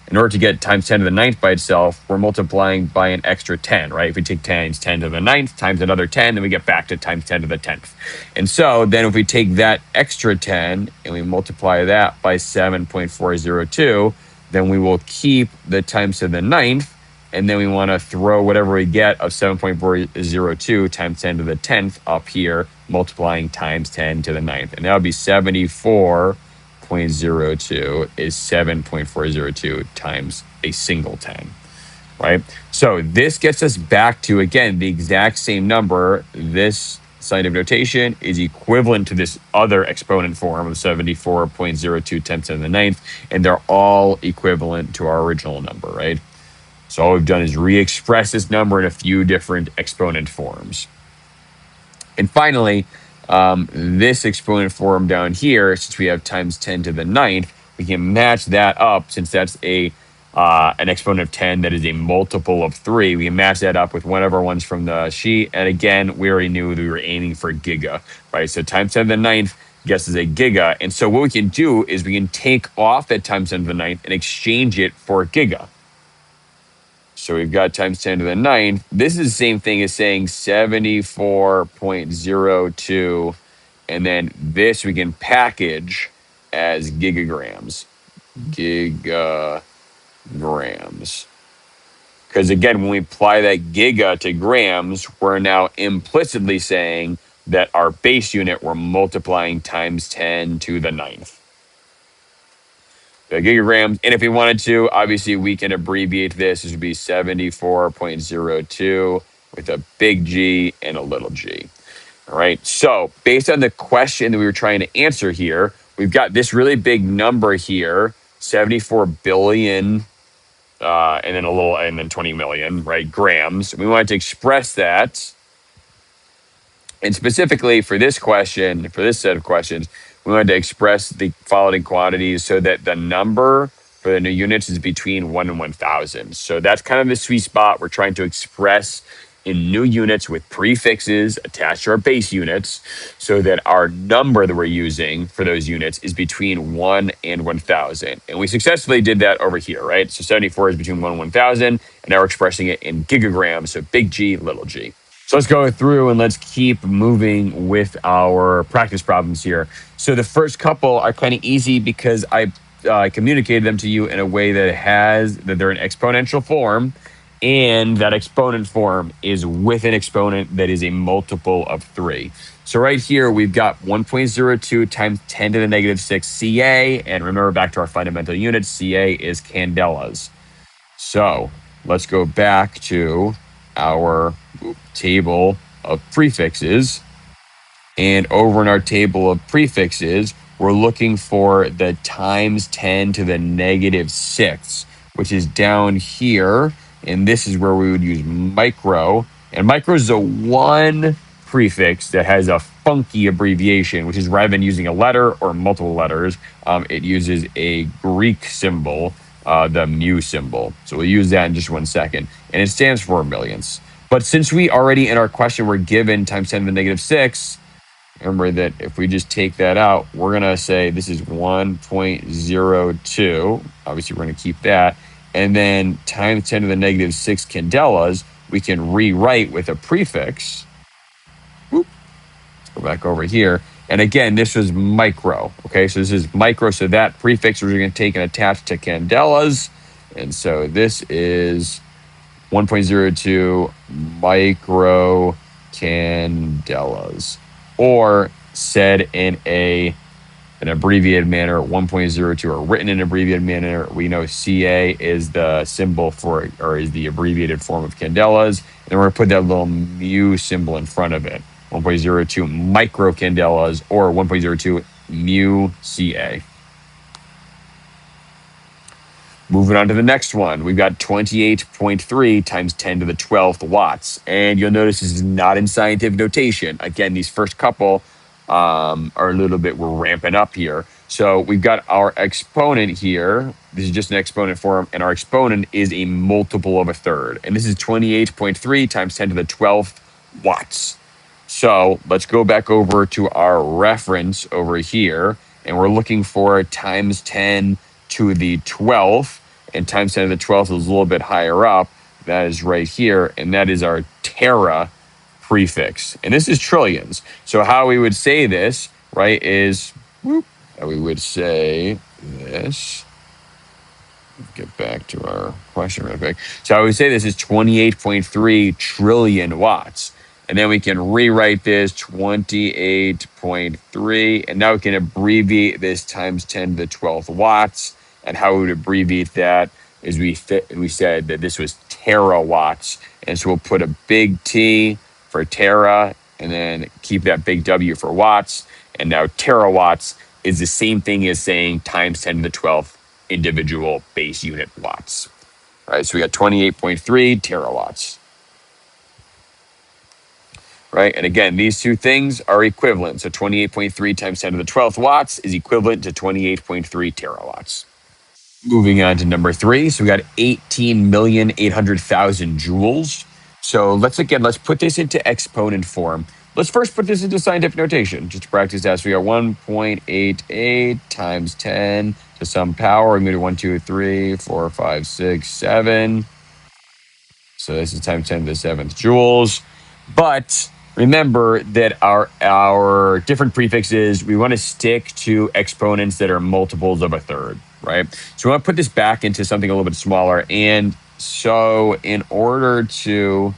in order to get times 10 to the 9th by itself, we're multiplying by an extra 10, right? If we take times 10 to the 9th times another 10, then we get back to times 10 to the 10th. And so then if we take that extra 10 and we multiply that by 7.402, then we will keep the times to the 9th, and then we want to throw whatever we get of 7.402 times 10 to the 10th up here, multiplying times 10 to the 9th. And that would be 74.02 is 7.402 times a single 10, right? So this gets us back to, again, the exact same number. This scientific notation is equivalent to this other exponent form of 74.02 times 10 to the 9th, and they're all equivalent to our original number, right? So all we've done is re-express this number in a few different exponent forms. And finally, this exponent form down here, since we have times 10 to the 9th, we can match that up, since that's an exponent of 10 that is a multiple of 3. We can match that up with one of our ones from the sheet. And again, we already knew that we were aiming for giga, right? So times 10 to the 9th gets us a giga. And so what we can do is we can take off that times 10 to the 9th and exchange it for giga. So we've got times 10 to the 9th. This is the same thing as saying 74.02. And then this we can package as gigagrams. Gigagrams. Because again, when we apply that giga to grams, we're now implicitly saying that our base unit, we're multiplying times 10 to the 9th. The gigagrams. And if we wanted to, obviously we can abbreviate this. This would be 74.02 with a big G and a little g. All right. So based on the question that we were trying to answer here, we've got this really big number here, 74 billion, and then 20 million, right? Grams. We wanted to express that. And specifically for this question, for this set of questions, we wanted to express the following quantities so that the number for the new units is between 1 and 1,000. So that's kind of the sweet spot we're trying to express in new units with prefixes attached to our base units, so that our number that we're using for those units is between 1 and 1,000. And we successfully did that over here, right? So 74 is between 1 and 1,000, and now we're expressing it in gigagrams, so big G, little g. So let's go through and let's keep moving with our practice problems here. So the first couple are kind of easy because I communicated them to you in a way that they're in exponential form, and that exponent form is with an exponent that is a multiple of 3. So right here, we've got 1.02 times 10 to the negative 6 Ca. And remember, back to our fundamental units, Ca is candelas. So let's go back to our table of prefixes. And over in our table of prefixes, we're looking for the times 10 to the negative 6, which is down here. And this is where we would use micro. And micro is the one prefix that has a funky abbreviation, which is rather than using a letter or multiple letters, it uses a Greek symbol, the mu symbol. So we'll use that in just 1 second. And it stands for millionths. But since we already in our question were given times 10 to the negative 6, Remember that if we just take that out, we're going to say this is 1.02. Obviously, we're going to keep that. And then times 10 to the negative 6 candelas, we can rewrite with a prefix. Whoop, let's go back over here. And again, this was micro. Okay, so this is micro. So that prefix we're going to take and attach to candelas. And so this is 1.02 micro candelas, or said in an abbreviated manner, 1.02, or written in an abbreviated manner. We know Ca is the symbol for, or is the abbreviated form of candelas, and we're going to put that little mu symbol in front of it. 1.02 micro candelas, or 1.02 mu Ca. Moving on to the next one, we've got 28.3 times 10 to the 12th watts. And you'll notice this is not in scientific notation. Again, these first couple are a little bit, we're ramping up here. So we've got our exponent here. This is just an exponent form, and our exponent is a multiple of a third. And this is 28.3 times 10 to the 12th watts. So let's go back over to our reference over here, and we're looking for times 10 to the 12th, and times 10 to the 12th is a little bit higher up. That is right here, and that is our tera prefix. And this is trillions. So how we would say this, right, is how we would say this. Get back to our question real quick. So I would say this is 28.3 trillion watts. And then we can rewrite this 28.3. And now we can abbreviate this times 10 to the 12th watts. And how we would abbreviate that is we said that this was terawatts. And so we'll put a big T for tera and then keep that big W for watts. And now terawatts is the same thing as saying times 10 to the 12th individual base unit watts. All right, so we got 28.3 terawatts. Right, and again, these two things are equivalent. So 28.3 times 10 to the 12th watts is equivalent to 28.3 terawatts. Moving on to number 3, so we got 18,800,000 joules. So let's put this into exponent form. Let's first put this into scientific notation, just to practice that. So we got 1.88 times 10 to some power. We move to 1, 2, 3, 4, 5, 6, 7. So this is times 10 to the 7th joules. But remember that our different prefixes, we want to stick to exponents that are multiples of a third, right? So we want to put this back into something a little bit smaller. And so in order to,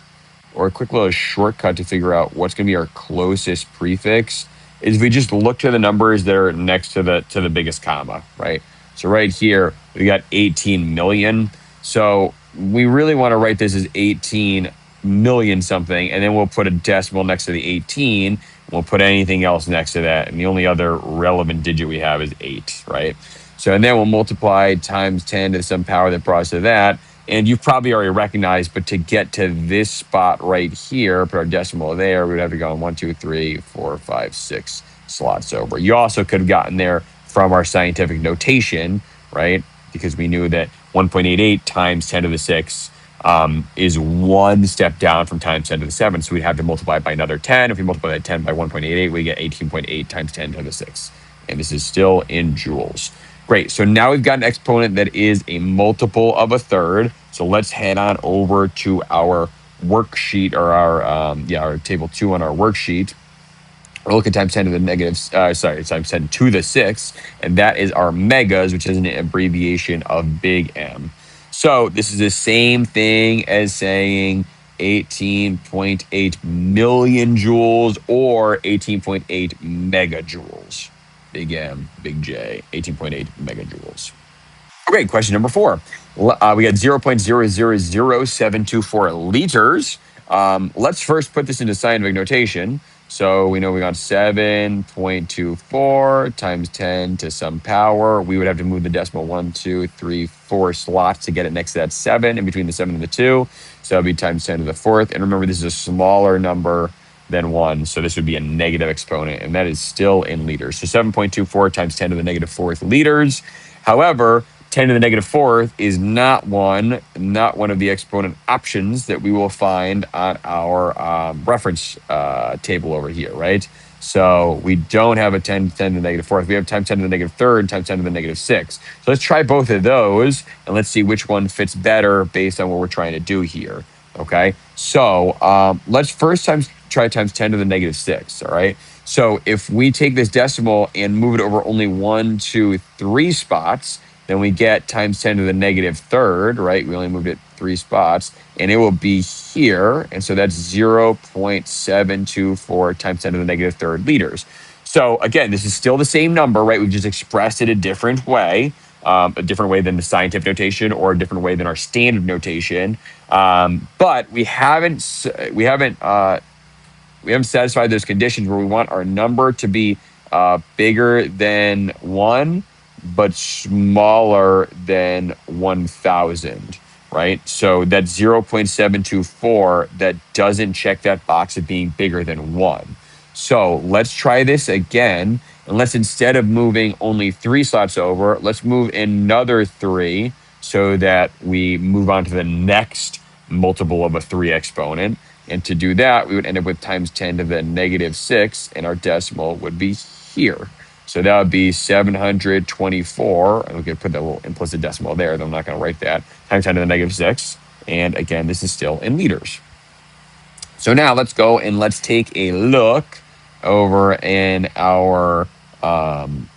or a quick little shortcut to figure out what's going to be our closest prefix, is we just look to the numbers that are next to the biggest comma, right? So right here, we got 18 million. So we really want to write this as 18 million something, and then we'll put a decimal next to the 18. We'll put anything else next to that, and the only other relevant digit we have is 8, right? So, and then we'll multiply times 10 to some power that brought us to that. And you've probably already recognized, but to get to this spot right here, put our decimal there, we'd have to go on 1, 2, 3, 4, 5, 6 slots over. You also could have gotten there from our scientific notation, right? Because we knew that 1.88 times 10 to the 6 is one step down from times 10 to the 7. So we'd have to multiply it by another 10. If we multiply that 10 by 1.88, we get 18.8 times 10 to the 6. And this is still in joules. Great. So now we've got an exponent that is a multiple of a third. So let's head on over to our worksheet, or our table 2 on our worksheet. We're looking at times 10 to the times 10 to the 6. And that is our megas, which is an abbreviation of big M. So this is the same thing as saying 18.8 million joules or 18.8 megajoules. Big M, big J, 18.8 megajoules. Okay, question number 4. We got 0.000724 liters. Let's first put this into scientific notation. So we know we got 7.24 times 10 to some power. We would have to move the decimal 1, 2, 3, 4 slots to get it next to that 7, in between the 7 and the 2. So that would be times 10 to the 4th. And remember, this is a smaller number than 1. So this would be a negative exponent, and that is still in liters. So 7.24 times 10 to the negative 4th liters. However, 10 to the negative 4th is not one of the exponent options that we will find on our reference table over here, right? So we don't have a 10 10 to the negative fourth. We have times 10 to the negative third and times 10 to the negative sixth. So let's try both of those and let's see which one fits better based on what we're trying to do here. Okay. So let's first try times 10 to the negative six. All right. So if we take this decimal and move it over only 1, 2, 3 spots, then we get times 10 to the negative third, right? We only moved it 3 spots, and it will be here. And so that's 0.724 times 10 to the negative third liters. So again, this is still the same number, right? We've just expressed it a different way than the scientific notation or a different way than our standard notation. But we haven't satisfied those conditions where we want our number to be bigger than 1, but smaller than 1,000, right? So that's 0.724 that doesn't check that box of being bigger than 1. So let's try this again. And let's, instead of moving only 3 slots over, let's move another 3 so that we move on to the next multiple of a 3 exponent. And to do that, we would end up with times 10 to the negative 6, and our decimal would be here. So that would be 724, and we could put that little implicit decimal there, though I'm not going to write that, times 10 to the negative 6. And again, this is still in liters. So now let's go and let's take a look over in our on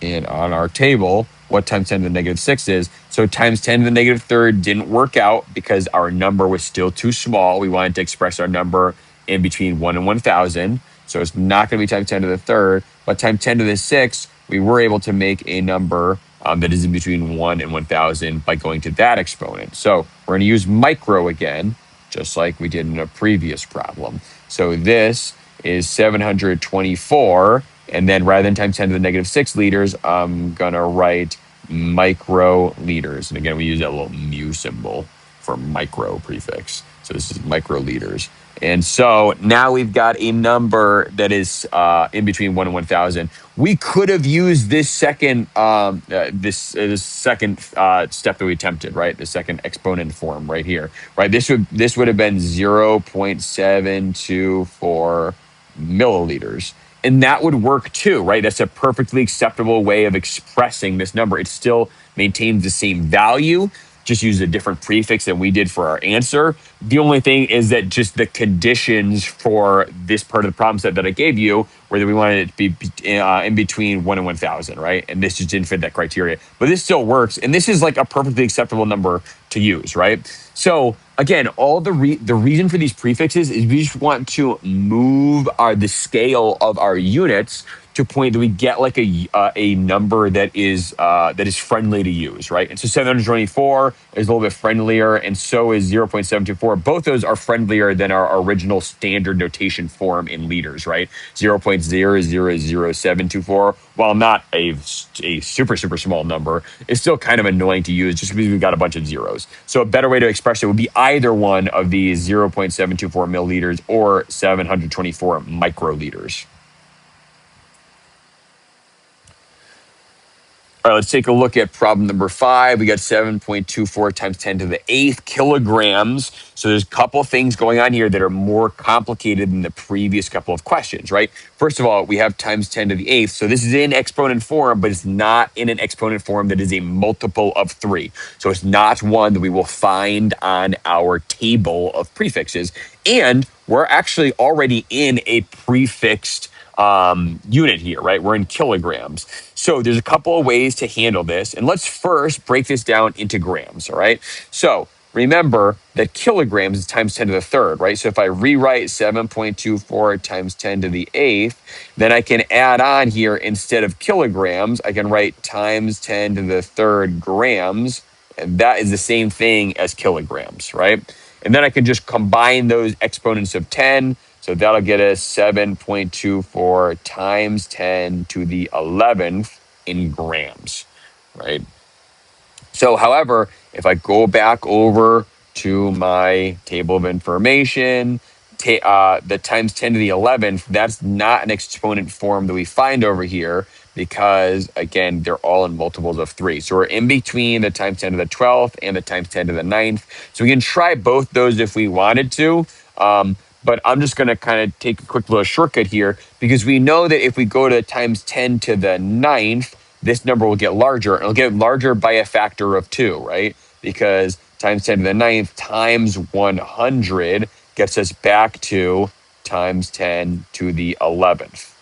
our table what times 10 to the negative 6 is. So times 10 to the negative third didn't work out because our number was still too small. We wanted to express our number in between 1 and 1,000. So it's not going to be times 10 to the third. But times 10 to the 6, we were able to make a number that is in between 1 and 1,000 by going to that exponent. So we're going to use micro again, just like we did in a previous problem. So this is 724. And then rather than times 10 to the negative 6 liters, I'm going to write microliters. And again, we use that little mu symbol for micro prefix. So this is microliters. And so now we've got a number that is in between 1 and 1,000. We could have used this second this second step that we attempted, right? The second exponent form right here, right? This would have been 0.724 milliliters. And that would work too, right? That's a perfectly acceptable way of expressing this number. It still maintains the same value, just use a different prefix than we did for our answer. The only thing is that just the conditions for this part of the problem set that I gave you, where we wanted it to be in between 1 and 1,000, right? And this just didn't fit that criteria. But this still works. And this is like a perfectly acceptable number to use, right? So again, all the reason for these prefixes is we just want to move the scale of our units to a point that we get like a number that is friendly to use, right? And so 724 is a little bit friendlier, and so is 0.724. Both those are friendlier than our original standard notation form in liters, right? 0.0000724, while not a super small number, is still kind of annoying to use just because we've got a bunch of zeros. So a better way to express it would be either one of these 0.724 milliliters or 724 microliters. All right, let's take a look at problem number 5. We got 7.24 times 10 to the 8th kilograms. So there's a couple things going on here that are more complicated than the previous couple of questions, right? First of all, we have times 10 to the 8th. So this is in exponent form, but it's not in an exponent form that is a multiple of 3. So it's not one that we will find on our table of prefixes. And we're actually already in a prefixed unit here, right? We're in kilograms. So there's a couple of ways to handle this. And let's first break this down into grams, all right? So remember that kilograms is times 10 to the third, right? So if I rewrite 7.24 times 10 to the 8th, then I can add on here, instead of kilograms, I can write times 10 to the third grams. And that is the same thing as kilograms, right? And then I can just combine those exponents of 10. So that'll get us 7.24 times 10 to the 11th in grams, right? So, however, if I go back over to my table of information, the times 10 to the 11th, that's not an exponent form that we find over here because, again, they're all in multiples of 3. So we're in between the times 10 to the 12th and the times 10 to the 9th. So we can try both those if we wanted to. but I'm just going to kind of take a quick little shortcut here because we know that if we go to times 10 to the ninth, this number will get larger. It'll get larger by a factor of 2, right? Because times 10 to the ninth times 100 gets us back to times 10 to the 11th,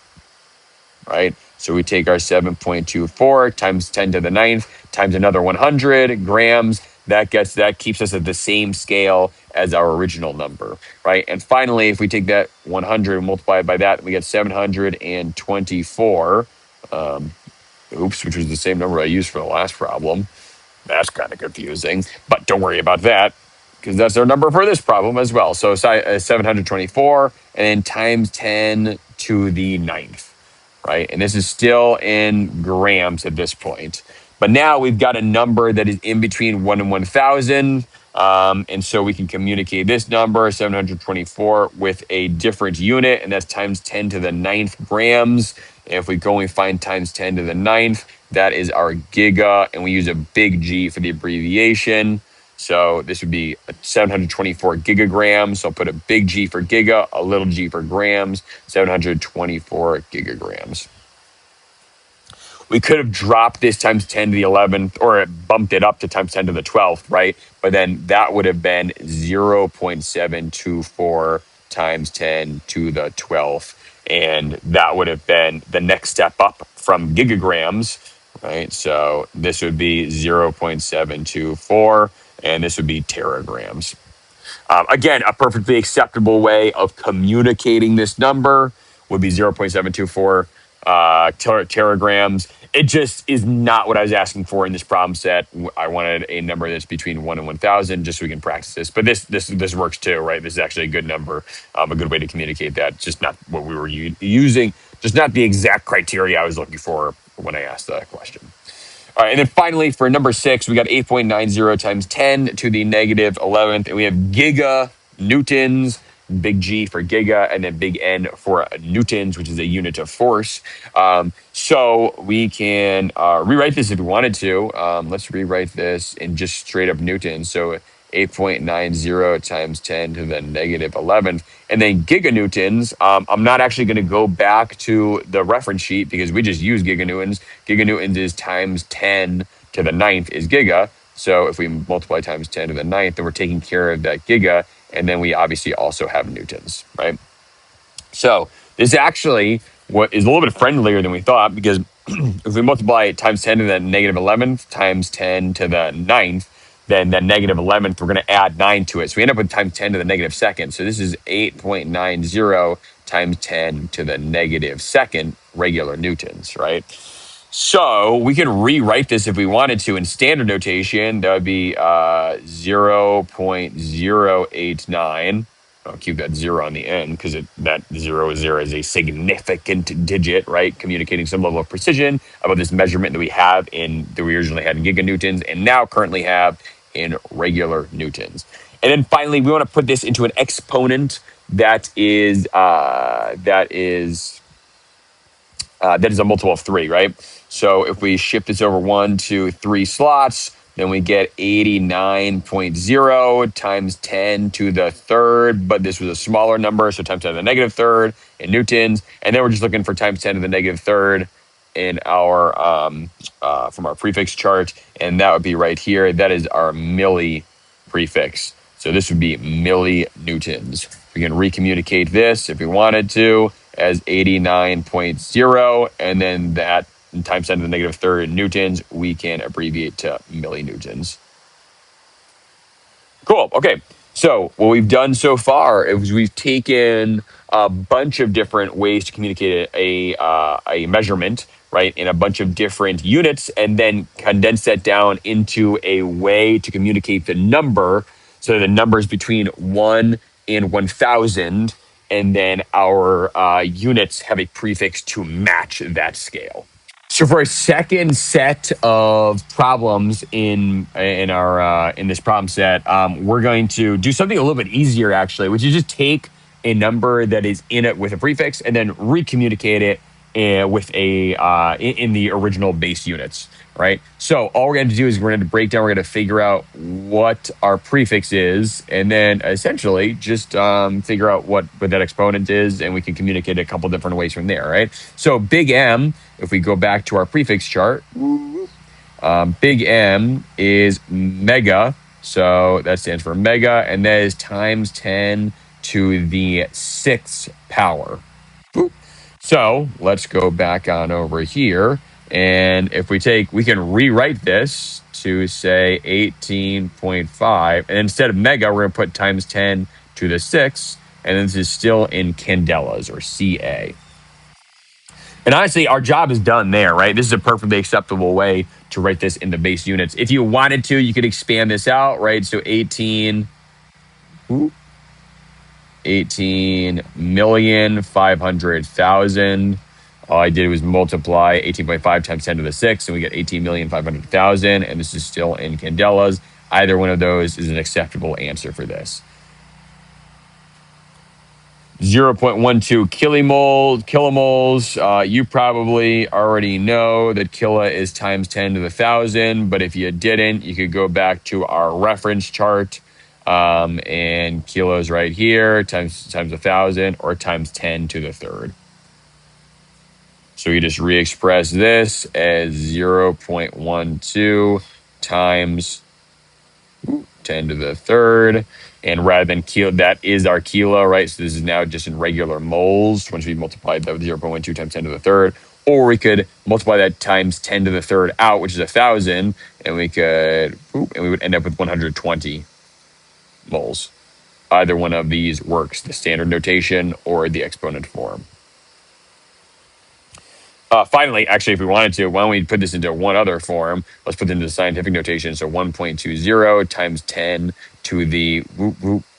right? So we take our 7.24 times 10 to the ninth times another 100 grams. That keeps us at the same scale as our original number, right? And finally, if we take that 100 and multiply it by that, we get 724. Which was the same number I used for the last problem. That's kind of confusing, but don't worry about that because that's our number for this problem as well. So 724 and then times 10 to the ninth, right? And this is still in grams at this point. But now we've got a number that is in between 1 and 1,000. And so we can communicate this number, 724, with a different unit, and that's times 10 to the ninth grams. And if we go and find times 10 to the ninth, that is our giga, and we use a big G for the abbreviation. So this would be 724 gigagrams. So I'll put a big G for giga, a little g for grams, 724 gigagrams. We could have dropped this times 10 to the 11th or bumped it up to times 10 to the 12th, right? But then that would have been 0.724 times 10 to the 12th. And that would have been the next step up from gigagrams, right? So this would be 0.724, and this would be teragrams. Again, a perfectly acceptable way of communicating this number would be 0.724 teragrams. It just is not what I was asking for in this problem set. I wanted a number that's between 1 and 1,000 just so we can practice this. But this works too, right? This is actually a good number, a good way to communicate that. Just not what we were using, just not the exact criteria I was looking for when I asked the question. All right, and then finally for number 6, we got 8.90 times 10 to the negative 11th, and we have giga newtons, big G for giga, and then big N for newtons, which is a unit of force. So we can rewrite this if we wanted to. Let's rewrite this in just straight up newtons. So 8.90 times 10 to the negative 11th. And then giganewtons, I'm not actually going to go back to the reference sheet because we just use giganewtons. Giganewtons is times 10 to the ninth is giga. So if we multiply times 10 to the ninth, then we're taking care of that giga. And then we obviously also have newtons, right? So this actually what is a little bit friendlier than we thought because if we multiply times 10 to the negative 11th times 10 to the ninth, then that negative 11th, we're going to add 9 to it. So we end up with times 10 to the negative second. So this is 8.90 times 10 to the negative second regular newtons, right? So we can rewrite this if we wanted to in standard notation. That would be 0.089. I'll keep that 0 on the end because that 0 is there as a significant digit, right? Communicating some level of precision about this measurement that we originally had in giganewtons and now currently have in regular newtons. And then finally, we want to put this into an exponent that is a multiple of 3, right? So if we shift this over 1, 2, 3 slots, then we get 89.0 times 10 to the third, but this was a smaller number, so times 10 to the negative third in newtons. And then we're just looking for times 10 to the negative third in our from our prefix chart, and that would be right here. That is our milli prefix. So this would be millinewtons. We can recommunicate this if we wanted to as 89.0, and then that times 10 to the negative third newtons, we can abbreviate to millinewtons. Cool. Okay. So what we've done so far is we've taken a bunch of different ways to communicate a measurement, right, in a bunch of different units, and then condense that down into a way to communicate the number. So the numbers between 1 and 1,000, and then our units have a prefix to match that scale. So for a second set of problems in this problem set, we're going to do something a little bit easier actually, which is just take a number that is in it with a prefix and then recommunicate it with in the original base units, right? So all we're going to do is we're going to break down, we're going to figure out what our prefix is, and then essentially just figure out what that exponent is, and we can communicate a couple different ways from there, right? So big M, if we go back to our prefix chart, big M is mega. So that stands for mega, and that is times 10 to the sixth power. So let's go back on over here. And if we can rewrite this to say 18.5. And instead of mega, we're going to put times 10 to the sixth. And this is still in candelas or CA. And honestly, our job is done there, right? This is a perfectly acceptable way to write this in the base units. If you wanted to, you could expand this out, right? So 18,500,000. All I did was multiply 18.5 times 10 to the 6, and we get 18,500,000. And this is still in candelas. Either one of those is an acceptable answer for this. 0.12 kilomoles. You probably already know that kilo is times 10 to the 1,000, but if you didn't, you could go back to our reference chart, and kilos right here, times 1,000, or times 10 to the third. So you just re-express this as 0.12 times 10 to the third. And rather than kilo, that is our kilo, right? So this is now just in regular moles once we multiplied that with 0.12 times 10 to the third. Or we could multiply that times 10 to the third out, which is 1,000, and we would end up with 120 moles. Either one of these works, the standard notation or the exponent form. Finally, actually, if we wanted to, why don't we put this into one other form? Let's put it into the scientific notation. So 1.20 times 10 to the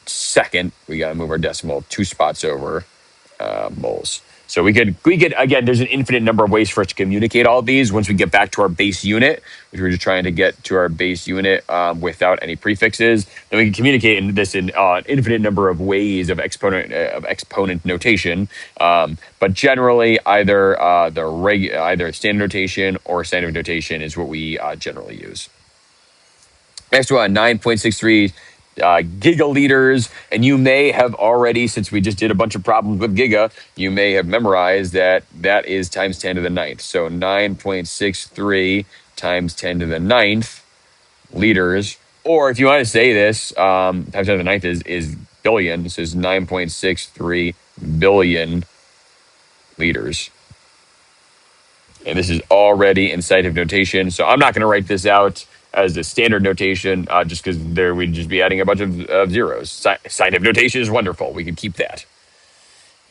second. We got to move our decimal 2 spots over, moles. So we could again. There's an infinite number of ways for us to communicate all of these. Once we get back to our base unit, which we're just trying to get to our base unit without any prefixes, then we can communicate in this in an infinite number of ways of exponent notation. But generally, either either standard notation or scientific notation is what we generally use. Next one, 9.63 gigaliters. And you may have already, since we just did a bunch of problems with giga, you may have memorized that that is times 10 to the ninth. So 9.63 times 10 to the ninth liters. Or if you want to say this, times 10 to the ninth is billion. So it's 9.63 billion liters. And this is already in scientific notation. So I'm not going to write this out as a standard notation, just because there we'd just be adding a bunch of zeros. Scientific notation is wonderful. We can keep that.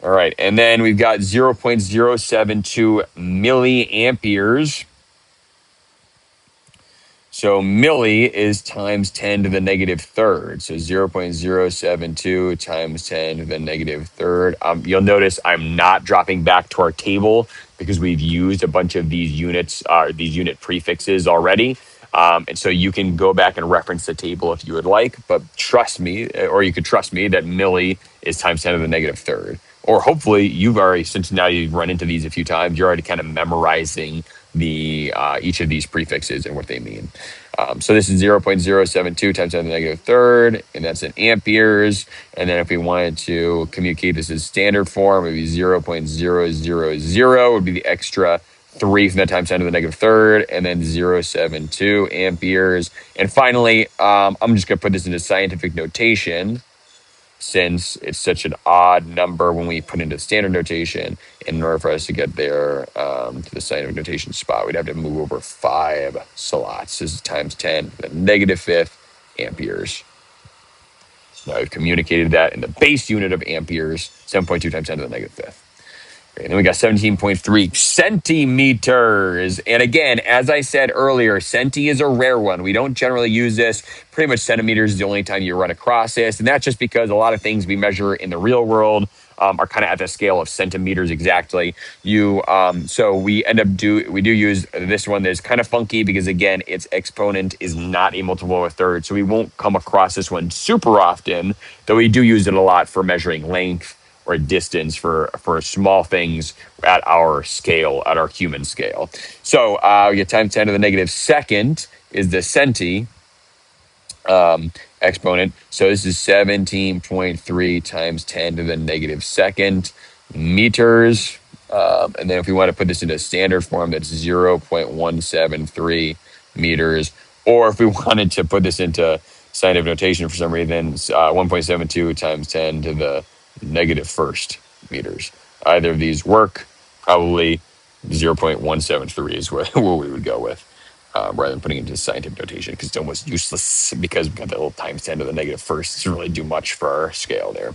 All right. And then we've got 0.072 milliamperes. So milli is times 10 to the negative third. So 0.072 times 10 to the negative third. You'll notice I'm not dropping back to our table because we've used a bunch of these units, these unit prefixes already. And so you can go back and reference the table if you would like, but trust me, or you could trust me that milli is times 10 to the negative third. Or hopefully you've already, since now you've run into these a few times, you're already kind of memorizing the each of these prefixes and what they mean. So this is 0.072 times 10 to the negative third, and that's in amperes. And then if we wanted to communicate this as standard form, it would be 0.000 would be the extra 3 from that times 10 to the negative third, and then 0.72 amperes. And finally, I'm just going to put this into scientific notation, since it's such an odd number when we put into standard notation. In order for us to get there to the scientific notation spot, we'd have to move over 5 slots. This is times 10 to the negative fifth amperes. Now we've communicated that in the base unit of amperes, 7.2 times 10 to the negative fifth. And then we got 17.3 centimeters. And again, as I said earlier, centi is a rare one. We don't generally use this. Pretty much centimeters is the only time you run across this. And that's just because a lot of things we measure in the real world are kind of at the scale of centimeters exactly. So we do use this one that's kind of funky because again, its exponent is not a multiple of a third. So we won't come across this one super often, though we do use it a lot for measuring length or distance for small things at our scale, at our human scale. So we get times 10 to the negative second is the centi exponent. So this is 17.3 times 10 to the negative second meters. And then if we want to put this into standard form, that's 0.173 meters. Or if we wanted to put this into scientific notation for some reason, it's 1.72 times 10 to the negative first meters. Either of these work. Probably 0.173 is what we would go with rather than putting it into scientific notation because it's almost useless because we've got the little times 10 to the negative first. It doesn't really do much for our scale there.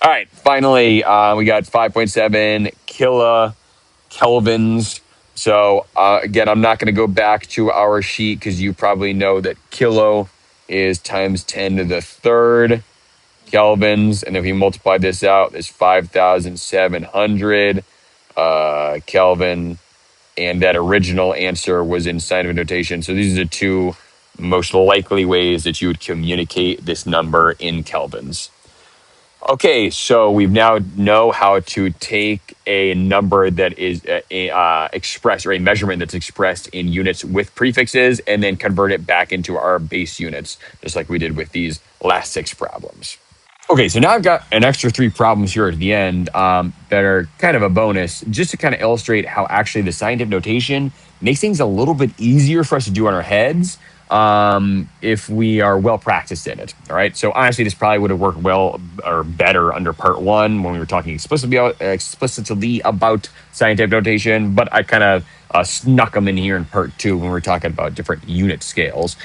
All right, finally, we got 5.7 kilokelvins. So again, I'm not going to go back to our sheet because you probably know that kilo is times 10 to the third kelvins. And if we multiply this out, there's 5,700 Kelvin, and that original answer was in scientific notation. So these are the two most likely ways that you would communicate this number in kelvins. Okay, so we now know how to take a number that is expressed, or a measurement that's expressed in units with prefixes, and then convert it back into our base units, just like we did with these last 6 problems. Okay, so now I've got an extra 3 problems here at the end that are kind of a bonus, just to kind of illustrate how actually the scientific notation makes things a little bit easier for us to do on our heads if we are well practiced in it. All right, so honestly, this probably would have worked well or better under part 1 when we were talking explicitly about scientific notation, but I kind of snuck them in here in part 2 when we were talking about different unit scales.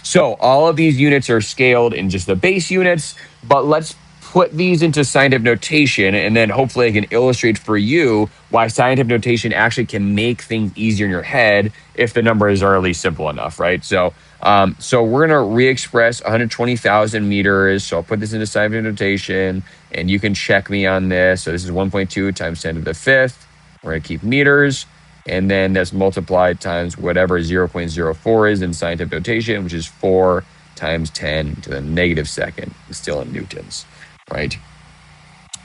So all of these units are scaled in just the base units, but let's put these into scientific notation, and then hopefully I can illustrate for you why scientific notation actually can make things easier in your head if the numbers are at least simple enough, right? So we're going to re-express 120,000 meters. So I'll put this into scientific notation, and you can check me on this. So this is 1.2 times 10 to the fifth. We're going to keep meters, and then that's multiplied times whatever 0.04 is in scientific notation, which is 4 times 10 to the negative second, still in newtons, right?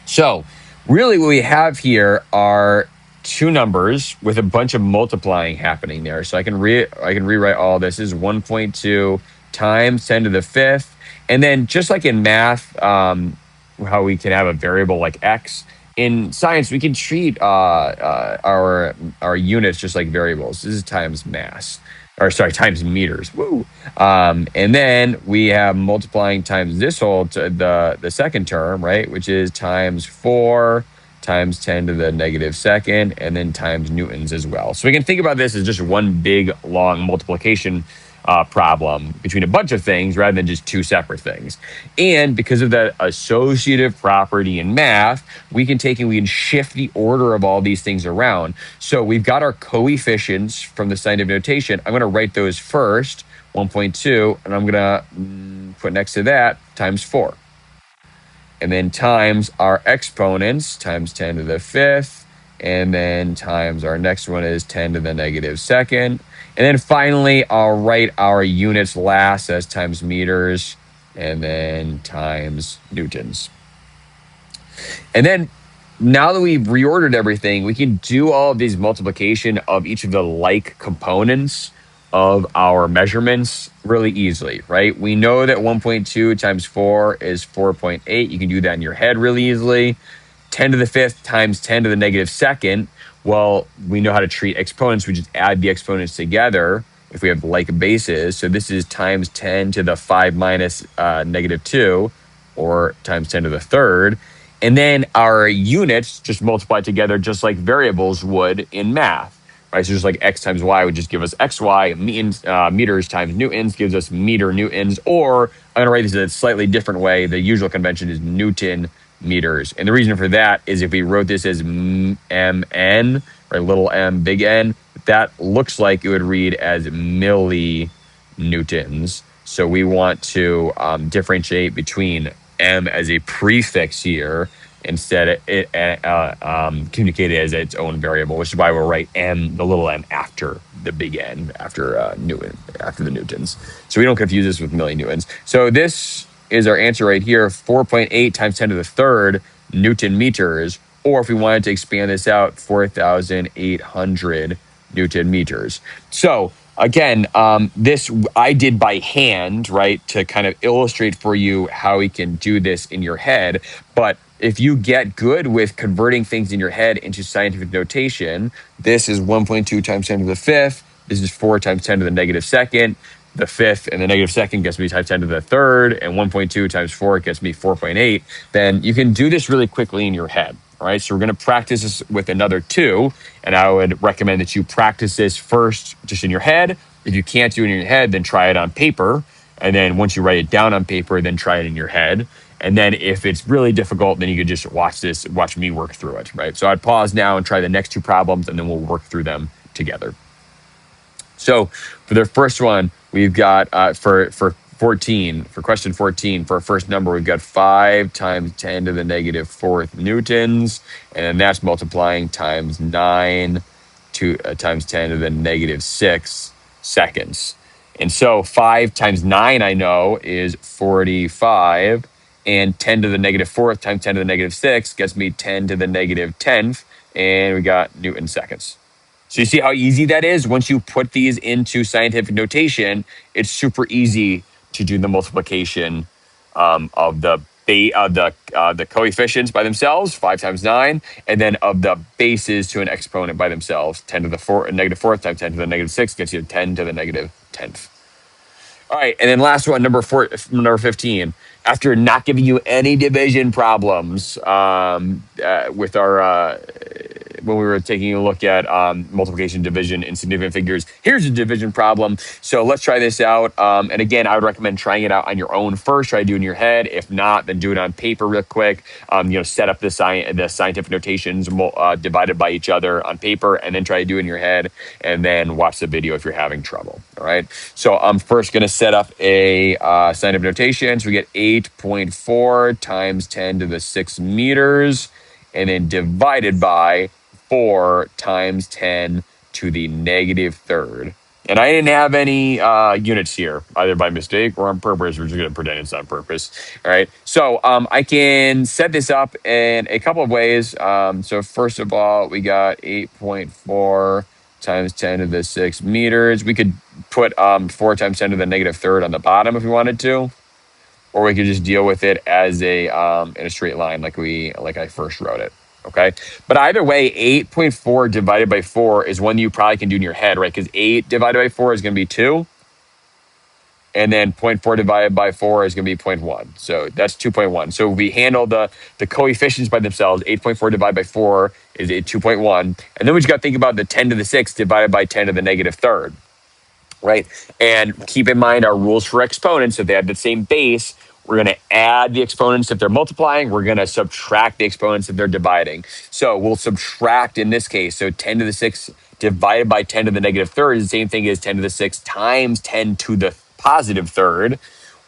So really what we have here are 2 numbers with a bunch of multiplying happening there. So I can rewrite all this as 1.2 times 10 to the fifth. And then just like in math, how we can have a variable like x, in science, we can treat our units just like variables. This is times mass, or sorry, times meters. Woo! And then we have multiplying times this whole the second term, right, which is times 4 times 10 to the negative second, and then times newtons as well. So we can think about this as just one big long multiplication problem between a bunch of things rather than just 2 separate things. And because of the associative property in math, we can shift the order of all these things around. So we've got our coefficients from the scientific notation. I'm going to write those first, 1.2, and I'm going to put next to that times 4. And then times our exponents, times 10 to the fifth, and then times our next one is 10 to the negative second. And then finally, I'll write our units last as times meters, and then times newtons. And then now that we've reordered everything, we can do all of these multiplication of each of the like components of our measurements really easily, right? We know that 1.2 times 4 is 4.8. You can do that in your head really easily. 10 to the fifth times 10 to the negative second. Well, we know how to treat exponents. We just add the exponents together if we have like bases. So this is times 10 to the 5 minus negative 2, or times 10 to the third. And then our units just multiply together just like variables would in math. Right, so just like x times y would just give us xy, meters times newtons gives us meter newtons, or I'm going to write this in a slightly different way. The usual convention is Newton meters. And the reason for that is if we wrote this as mn, right, little m, big N, that looks like it would read as millinewtons. So we want to differentiate between m as a prefix here, instead it communicated as its own variable, which is why we'll write m, the little m, after the big N, after Newton, after the newtons. So we don't confuse this with millinewtons. So this is our answer right here, 4.8 times 10 to the third Newton meters, or if we wanted to expand this out, 4,800 Newton meters. So again, this I did by hand, right, to kind of illustrate for you how we can do this in your head. But if you get good with converting things in your head into scientific notation, this is 1.2 times 10 to the fifth. This is 4 times 10 to the negative second. The fifth and the negative second gets me times 10 to the third, and 1.2 times 4 gets me 4.8. Then you can do this really quickly in your head. All right, so we're going to practice this with another two, and I would recommend that you practice this first just in your head. If you can't do it in your head, then try it on paper, and then once you write it down on paper, then try it in your head. And then if it's really difficult, then you could just watch me work through it, right? So I'd pause now and try the next two problems, and then we'll work through them together. So for the first one, we've got for 14, for question 14, for our first number, we've got 5 times 10 to the negative fourth newtons, and then that's multiplying times 9 times 10 to the negative 6 seconds. And so 5 times 9, I know, is 45, and 10 to the negative fourth times 10 to the negative 6 gets me 10 to the negative 10th, and we got Newton seconds. So you see how easy that is? Once you put these into scientific notation, it's super easy to do the multiplication of the coefficients by themselves, 5 times 9, and then of the bases to an exponent by themselves. 10 to the negative fourth times 10 to the negative 6 gets you 10 to the negative 10th. All right, and then last one, number 15. After not giving you any division problems with our when we were taking a look at multiplication, division, and significant figures, here's a division problem. So let's try this out. And again, I would recommend trying it out on your own first. Try to do it in your head. If not, then do it on paper real quick. Set up the scientific notations divided by each other on paper, and then try to do it in your head, and then watch the video if you're having trouble. All right. So I'm first going to set up a scientific notation. So we get 8.4 times 10 to the 6 meters, and then divided by 4 times 10 to the negative third. And I didn't have any units here, either by mistake or on purpose. We're just going to pretend it's on purpose. All right. So I can set this up in a couple of ways. So first of all, we got 8.4 times 10 to the 6 meters. We could put 4 times 10 to the negative third on the bottom if we wanted to. Or we could just deal with it as in a straight line like I first wrote it. Okay. But either way, 8.4 divided by 4 is one you probably can do in your head, right? Because 8 divided by 4 is going to be 2. And then 0.4 divided by 4 is going to be 0.1. So that's 2.1. So we handle the coefficients by themselves. 8.4 divided by 4 is 2.1. And then we just got to think about the 10 to the 6 divided by 10 to the negative third. Right. And keep in mind our rules for exponents. If they have the same base, we're going to add the exponents if they're multiplying. We're going to subtract the exponents if they're dividing. So we'll subtract in this case. So 10 to the 6 divided by 10 to the negative third is the same thing as 10 to the 6 times 10 to the positive third.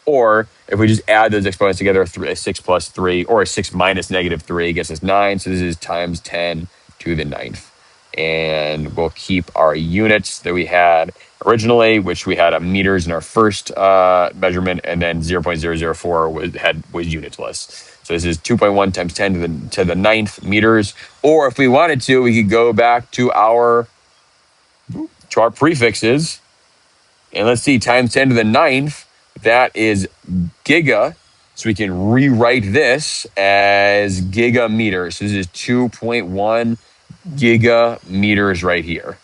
Or if we just add those exponents together, 6 plus 3, or 6 minus negative 3 gets us 9. So this is times 10 to the 9th. And we'll keep our units that we had originally, which we had meters in our first measurement, and then 0.004 was unitless. So this is 2.1 times 10 to the 9th meters. Or if we wanted to, we could go back to our prefixes, and let's see, times 10 to the 9th, that is giga. So we can rewrite this as gigameters. So this is 2.1 gigameters right here.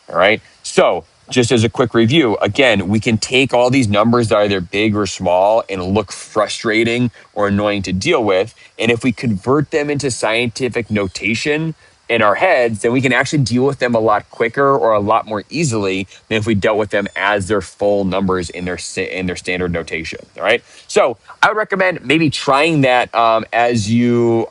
All right. So just as a quick review, again, we can take all these numbers that are either big or small and look frustrating or annoying to deal with. And if we convert them into scientific notation in our heads, then we can actually deal with them a lot quicker or a lot more easily than if we dealt with them as their full numbers in their standard notation. All right. So I would recommend maybe trying that as you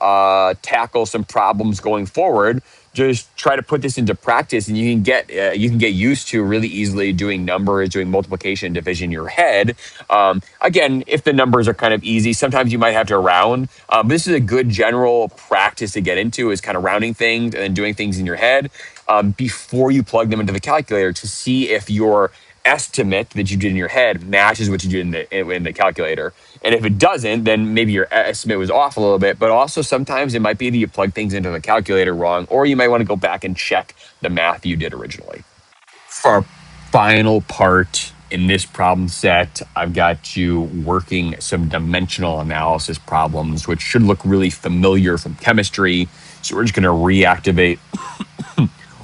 tackle some problems going forward. Just try to put this into practice, and you can get used to really easily doing numbers, doing multiplication, division in your head. Again, if the numbers are kind of easy, sometimes you might have to round. But this is a good general practice to get into, is kind of rounding things and then doing things in your head before you plug them into the calculator to see if your estimate that you did in your head matches what you did in the calculator. And if it doesn't, then maybe your estimate was off a little bit. But also sometimes it might be that you plug things into the calculator wrong, or you might want to go back and check the math you did originally. For our final part in this problem set, I've got you working some dimensional analysis problems, which should look really familiar from chemistry. So we're just going to reactivate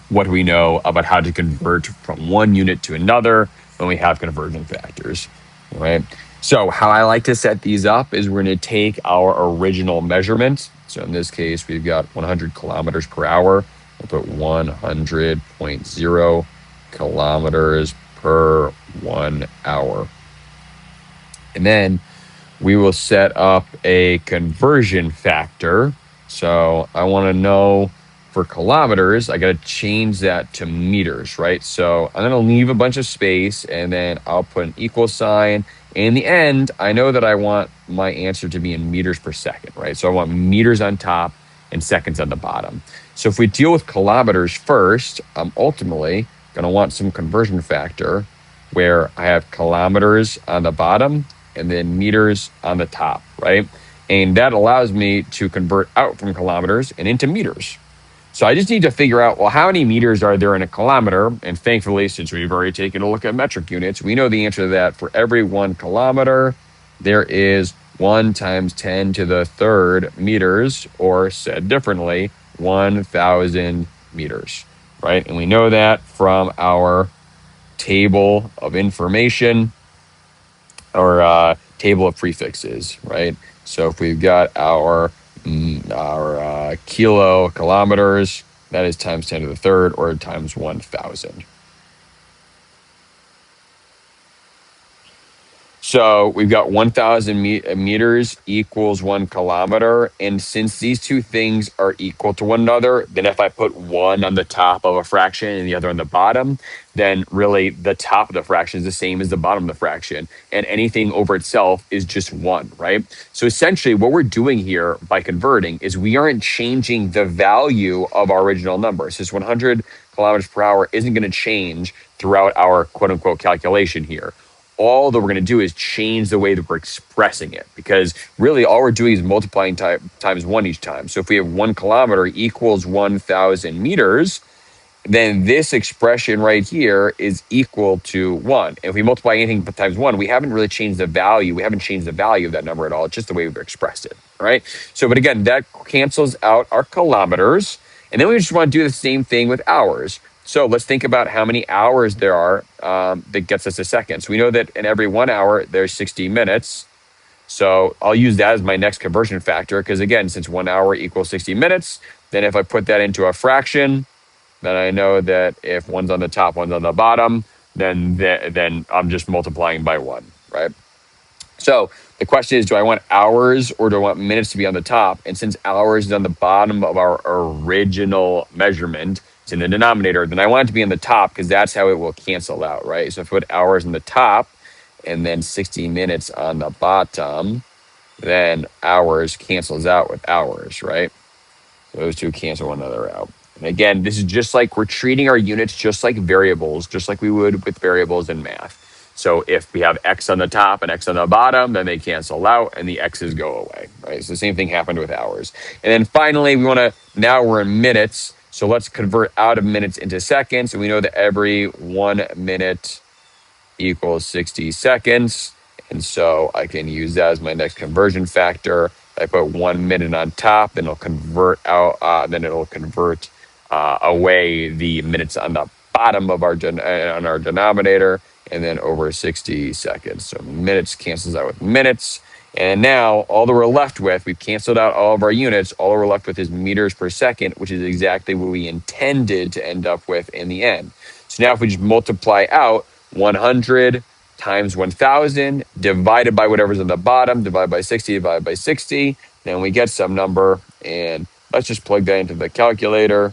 what we know about how to convert from one unit to another when we have conversion factors. All right. So how I like to set these up is we're going to take our original measurement. So in this case, we've got 100 kilometers per hour. We'll put 100.0 kilometers per 1 hour. And then we will set up a conversion factor. So I want to know for kilometers, I got to change that to meters, right? So I'm going to leave a bunch of space and then I'll put an equal sign. In the end, I know that I want my answer to be in meters per second, right? So I want meters on top and seconds on the bottom. So if we deal with kilometers first, I'm ultimately going to want some conversion factor where I have kilometers on the bottom and then meters on the top, right? And that allows me to convert out from kilometers and into meters. So I just need to figure out, well, how many meters are there in a kilometer? And thankfully, since we've already taken a look at metric units, we know the answer to that. For every 1 kilometer, there is 1 times 10 to the third meters, or said differently, 1,000 meters, right? And we know that from our table of information or table of prefixes, right? So if we've got our kilometers, that is times 10 to the third or times 1,000. So we've got 1,000 meters equals 1 kilometer. And since these two things are equal to one another, then if I put one on the top of a fraction and the other on the bottom, then really the top of the fraction is the same as the bottom of the fraction. And anything over itself is just 1, right? So essentially what we're doing here by converting is we aren't changing the value of our original number. So this 100 kilometers per hour isn't going to change throughout our quote unquote calculation here. All that we're going to do is change the way that we're expressing it, because really all we're doing is multiplying times 1 each time. So if we have 1 kilometer equals 1,000 meters, then this expression right here is equal to 1. If we multiply anything times 1, we haven't really changed the value. We haven't changed the value of that number at all. It's just the way we've expressed it, all right? So, but again, that cancels out our kilometers. And then we just want to do the same thing with hours. So let's think about how many hours there are that gets us a second. So we know that in every 1 hour, there's 60 minutes. So I'll use that as my next conversion factor because, again, since 1 hour equals 60 minutes, then if I put that into a fraction, then I know that if one's on the top, one's on the bottom, then I'm just multiplying by 1, right? So the question is, do I want hours or do I want minutes to be on the top? And since hours is on the bottom of our original measurement, it's in the denominator, then I want it to be on the top because that's how it will cancel out, right? So if I put hours on the top and then 60 minutes on the bottom, then hours cancels out with hours, right? Those two cancel one another out. And again, this is just like we're treating our units just like variables, just like we would with variables in math. So if we have X on the top and X on the bottom, then they cancel out and the X's go away, right? So the same thing happened with hours. And then finally, now we're in minutes. So let's convert out of minutes into seconds. And we know that every 1 minute equals 60 seconds. And so I can use that as my next conversion factor. I put 1 minute on top, then it'll convert out, away the minutes on the bottom of our on our denominator, and then over 60 seconds. So minutes cancels out with minutes. And now all that we're left with, we've canceled out all of our units. All we're left with is meters per second, which is exactly what we intended to end up with in the end. So now if we just multiply out 100 times 1,000 divided by whatever's on the bottom, divided by 60, divided by 60, then we get some number. And let's just plug that into the calculator.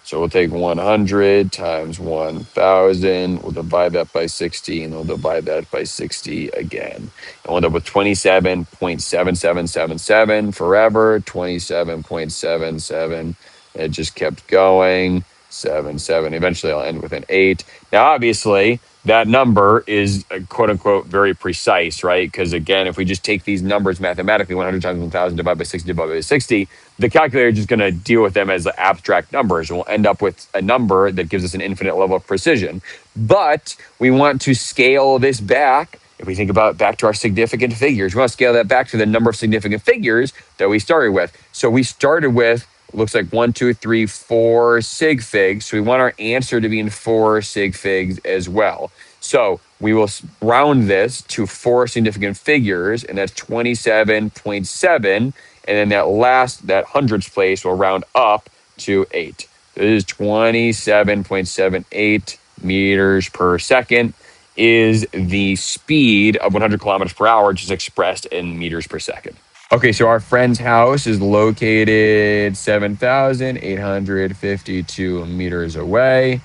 So we'll take 100 times 1,000, we'll divide that by 60, and we'll divide that by 60 again. And we'll end up with 27.7777 forever, 27.77. It just kept going. 7. Eventually, I'll end with an 8. Now, obviously, that number is quote unquote very precise, right? Because again, if we just take these numbers mathematically, 100 times 1,000 divided by 60 divided by 60, the calculator is just going to deal with them as abstract numbers. And we'll end up with a number that gives us an infinite level of precision. But we want to scale this back. If we think about back to our significant figures, we want to scale that back to the number of significant figures that we started with. So we started with, looks like 1, 2, 3, 4 sig figs. So we want our answer to be in 4 sig figs as well. So we will round this to 4 significant figures, and that's 27.7. And then that hundredths place will round up to 8. This is 27.78 meters per second is the speed of 100 kilometers per hour, which is expressed in meters per second. Okay, so our friend's house is located 7,852 meters away,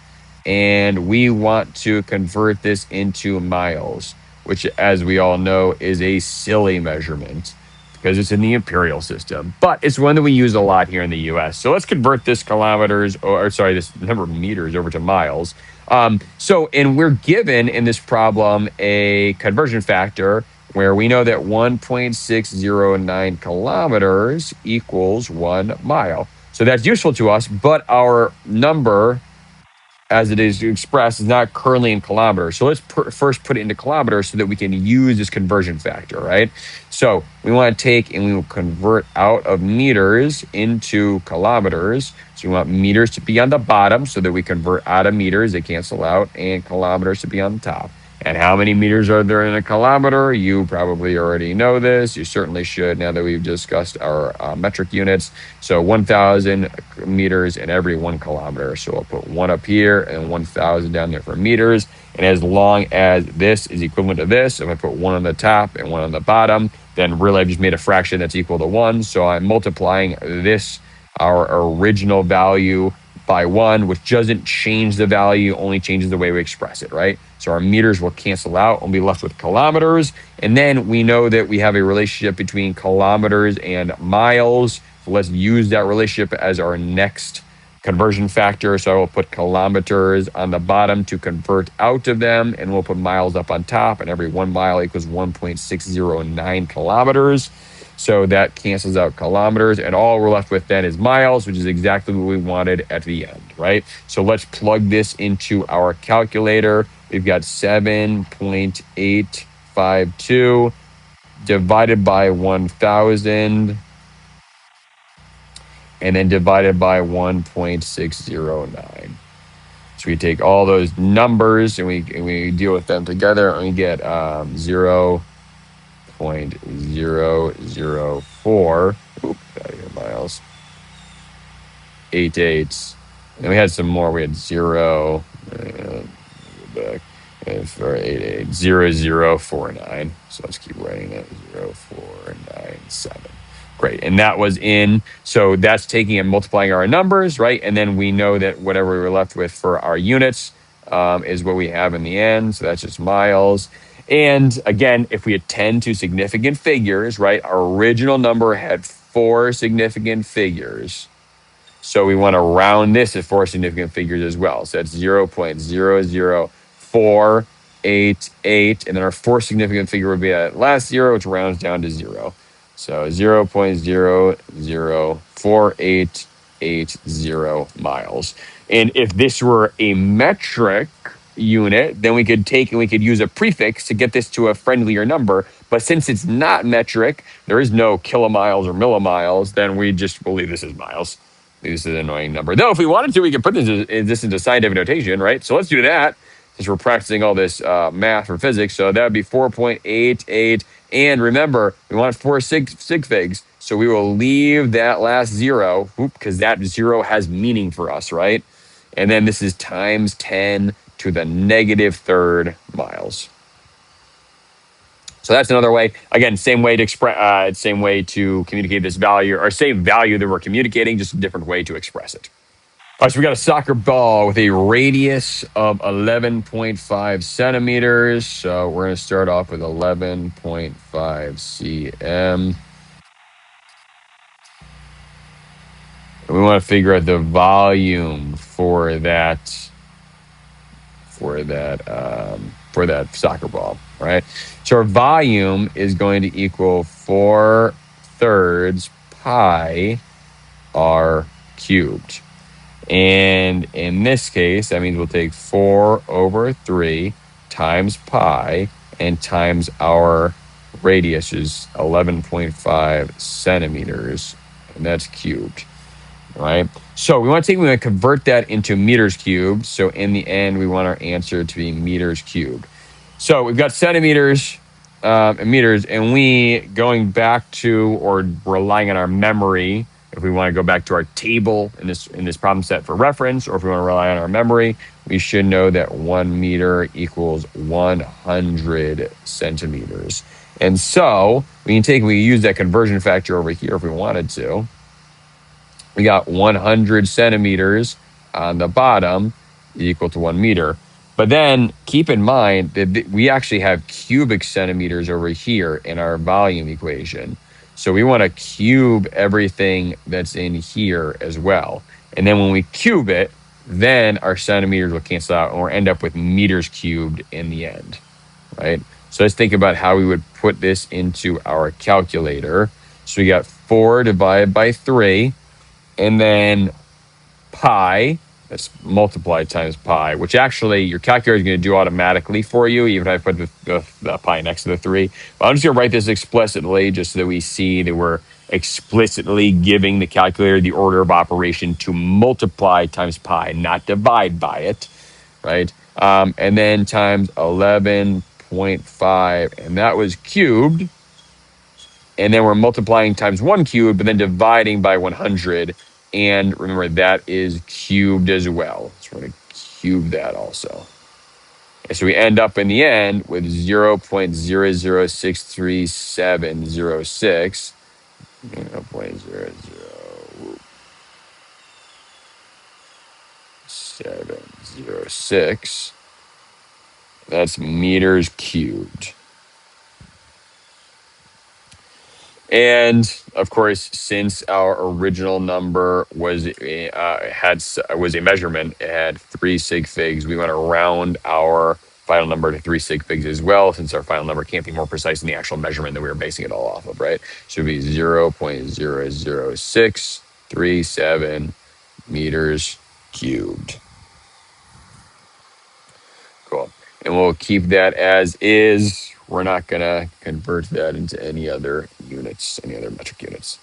and we want to convert this into miles, which, as we all know, is a silly measurement because it's in the imperial system, but it's one that we use a lot here in the US. So let's convert this this number of meters over to miles. And we're given in this problem a conversion factor where we know that 1.609 kilometers equals 1 mile. So that's useful to us, but our number as it is expressed is not currently in kilometers. So let's first put it into kilometers so that we can use this conversion factor, right? So we want to take and we will convert out of meters into kilometers. So we want meters to be on the bottom so that we convert out of meters, they cancel out, and kilometers to be on the top. And how many meters are there in a kilometer? You probably already know this. You certainly should now that we've discussed our metric units. So 1,000 meters in every 1 kilometer. So I'll put 1 up here and 1,000 down there for meters. And as long as this is equivalent to this, if I put 1 on the top and 1 on the bottom, then really I've just made a fraction that's equal to 1. So I'm multiplying this, our original value, by 1, which doesn't change the value, only changes the way we express it, right? So our meters will cancel out and be left with kilometers. And then we know that we have a relationship between kilometers and miles. So let's use that relationship as our next conversion factor. So I will put kilometers on the bottom to convert out of them, and we'll put miles up on top, and every 1 mile equals 1.609 kilometers. So that cancels out kilometers, and all we're left with then is miles, which is exactly what we wanted at the end, right? So let's plug this into our calculator. We've got 7.852 divided by 1,000, and then divided by 1.609. So we take all those numbers and we deal with them together, and we get 0.004. Oop, out of here, miles. 88. And we had some more. We had 0. Back. For 88. 0049. So let's keep writing that. 0497. Great. And that was in. So that's taking and multiplying our numbers, right? And then we know that whatever we were left with for our units is what we have in the end. So that's just miles. And again, if we attend to significant figures, right, our original number had 4 significant figures. So we want to round this at 4 significant figures as well. So that's 0.00488. And then our 4th significant figure would be that last 0, which rounds down to 0. So 0.00488 miles. And if this were a metric unit, then we could take and we could use a prefix to get this to a friendlier number. But since it's not metric, there is no kilomiles or millimiles, then we just believe this is miles. This is an annoying number. Though, if we wanted to, we could put this into scientific notation, right? So let's do that since we're practicing all this math for physics. So that would be 4.88. And remember, we want 4 sig figs. So we will leave that last 0 because that 0 has meaning for us, right? And then this is times 10 to the -3rd miles. So that's another way. Again, same way to communicate this value, or same value that we're communicating, just a different way to express it. All right, so we got a soccer ball with a radius of 11.5 centimeters. So we're going to start off with 11.5 cm. And we want to figure out the volume for that for that soccer ball, right? So our volume is going to equal 4/3 pi r cubed. And in this case, that means we'll take 4/3 times pi and times our radius is 11.5 centimeters, and that's cubed, right? So we want to convert that into meters cubed. So in the end, we want our answer to be meters cubed. So we've got centimeters and meters, and we going back to or relying on our memory. If we want to go back to our table in this problem set for reference, or if we want to rely on our memory, we should know that 1 meter equals 100 centimeters. And so we can use that conversion factor over here if we wanted to. We got 100 centimeters on the bottom equal to 1 meter. But then keep in mind that we actually have cubic centimeters over here in our volume equation. So we want to cube everything that's in here as well. And then when we cube it, then our centimeters will cancel out and we'll end up with meters cubed in the end, right? So let's think about how we would put this into our calculator. So we got 4 divided by 3. And then pi, that's multiplied times pi, which actually your calculator is going to do automatically for you, even if I put the pi next to the 3. But I'm just going to write this explicitly just so that we see that we're explicitly giving the calculator the order of operation to multiply times pi, not divide by it, right? And then times 11.5, and that was cubed. And then we're multiplying times 1 cubed, but then dividing by 100. And remember, that is cubed as well. So we're going to cube that also. And so we end up in the end with 0.00633706. 0.00706. That's meters cubed. And of course, since our original number was a measurement, it had 3 sig figs. We want to round our final number to 3 sig figs as well, since our final number can't be more precise than the actual measurement that we were basing it all off of, right? So it'd be 0.00637 meters cubed. Cool. And we'll keep that as is. We're not going to convert that into any other units, any other metric units.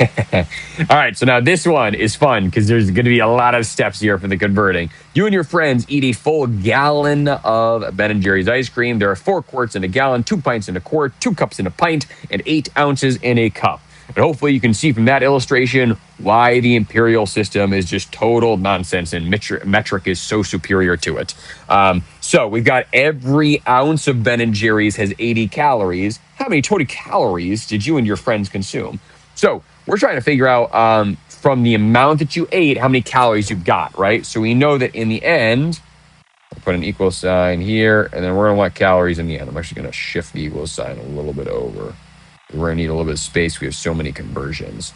All right, so now this one is fun because there's going to be a lot of steps here for the converting. You and your friends eat a full gallon of Ben & Jerry's ice cream. There are 4 quarts in a gallon, 2 pints in a quart, 2 cups in a pint, and 8 ounces in a cup. But hopefully you can see from that illustration why the imperial system is just total nonsense and metric is so superior to it. So we've got every ounce of Ben & Jerry's has 80 calories. How many total calories did you and your friends consume? So we're trying to figure out from the amount that you ate, how many calories you got, right? So we know that in the end, I'll put an equal sign here, and then we're going to want calories in the end. I'm actually going to shift the equal sign a little bit over. We're going to need a little bit of space. We have so many conversions.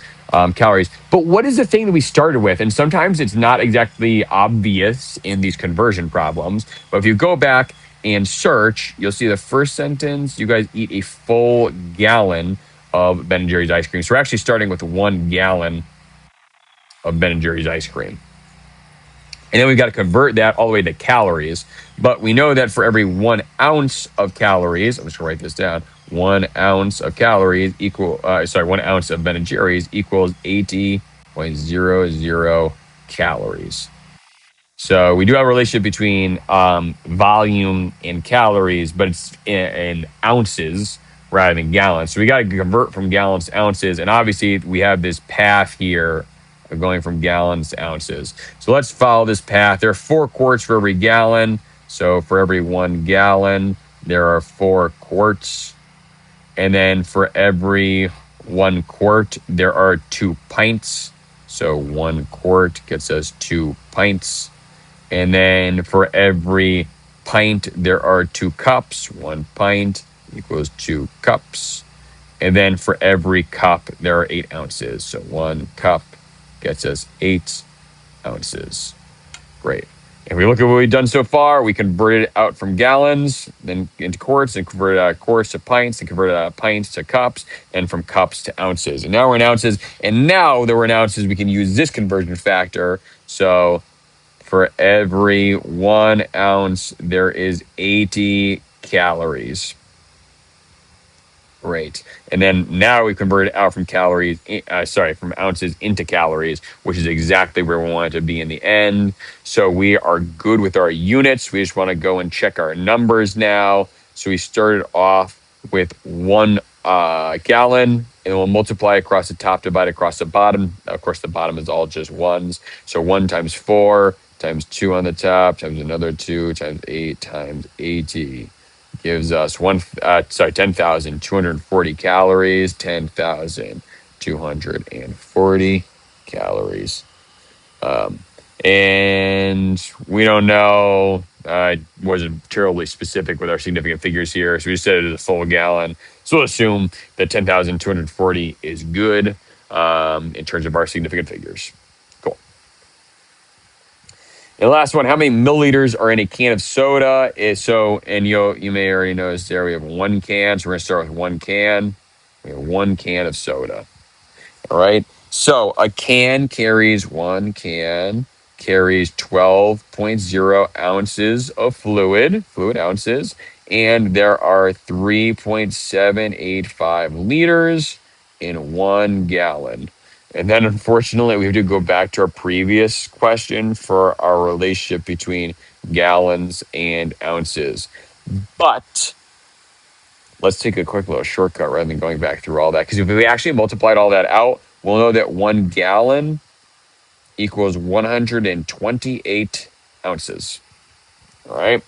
Calories. But what is the thing that we started with? And sometimes it's not exactly obvious in these conversion problems. But if you go back and search, you'll see the first sentence, you guys eat a full gallon of Ben & Jerry's ice cream. So we're actually starting with 1 gallon of Ben & Jerry's ice cream. And then we've got to convert that all the way to calories. But we know that for every 1 ounce of calories, I'm just going to write this down, 1 ounce of calories 1 ounce of Ben & Jerry's equals 80.00 calories. So we do have a relationship between volume and calories, but it's in ounces rather than gallons. So we got to convert from gallons to ounces. And obviously we have this path here of going from gallons to ounces. So let's follow this path. There are 4 quarts for every gallon. So for every 1 gallon, there are 4 quarts. And then for every 1 quart, there are 2 pints. So 1 quart gets us 2 pints. And then for every pint, there are 2 cups. 1 pint equals 2 cups. And then for every cup, there are 8 ounces. So 1 cup gets us 8 ounces. Great. If we look at what we've done so far, we converted it out from gallons, then into quarts, and converted out of quarts to pints, and converted out of pints to cups, and from cups to ounces. And now we're in ounces. And now that we're in ounces, we can use this conversion factor. So for every 1 ounce, there is 80 calories. Great. And then now we convert it out from from ounces into calories, which is exactly where we want it to be in the end. So we are good with our units. We just want to go and check our numbers now. So we started off with 1 gallon, and we'll multiply across the top, divide across the bottom. Of course, the bottom is all just ones. So 1 times 4 times 2 on the top times another 2 times 8 times 80 gives us 10,240 calories. 10,240 calories. And we don't know. I wasn't terribly specific with our significant figures here, so we just said it as a full gallon. So we'll assume that 10,240 is good in terms of our significant figures. Cool. And the last one, how many milliliters are in a can of soda? And you may already notice there we have 1 can. So we're going to start with 1 can. We have 1 can of soda. All right. So a can carries 12.0 ounces of fluid ounces, and there are 3.785 liters in 1 gallon. And then unfortunately, we have to go back to our previous question for our relationship between gallons and ounces. But let's take a quick little shortcut rather than going back through all that. Because if we actually multiplied all that out, we'll know that 1 gallon equals 128 ounces. All right.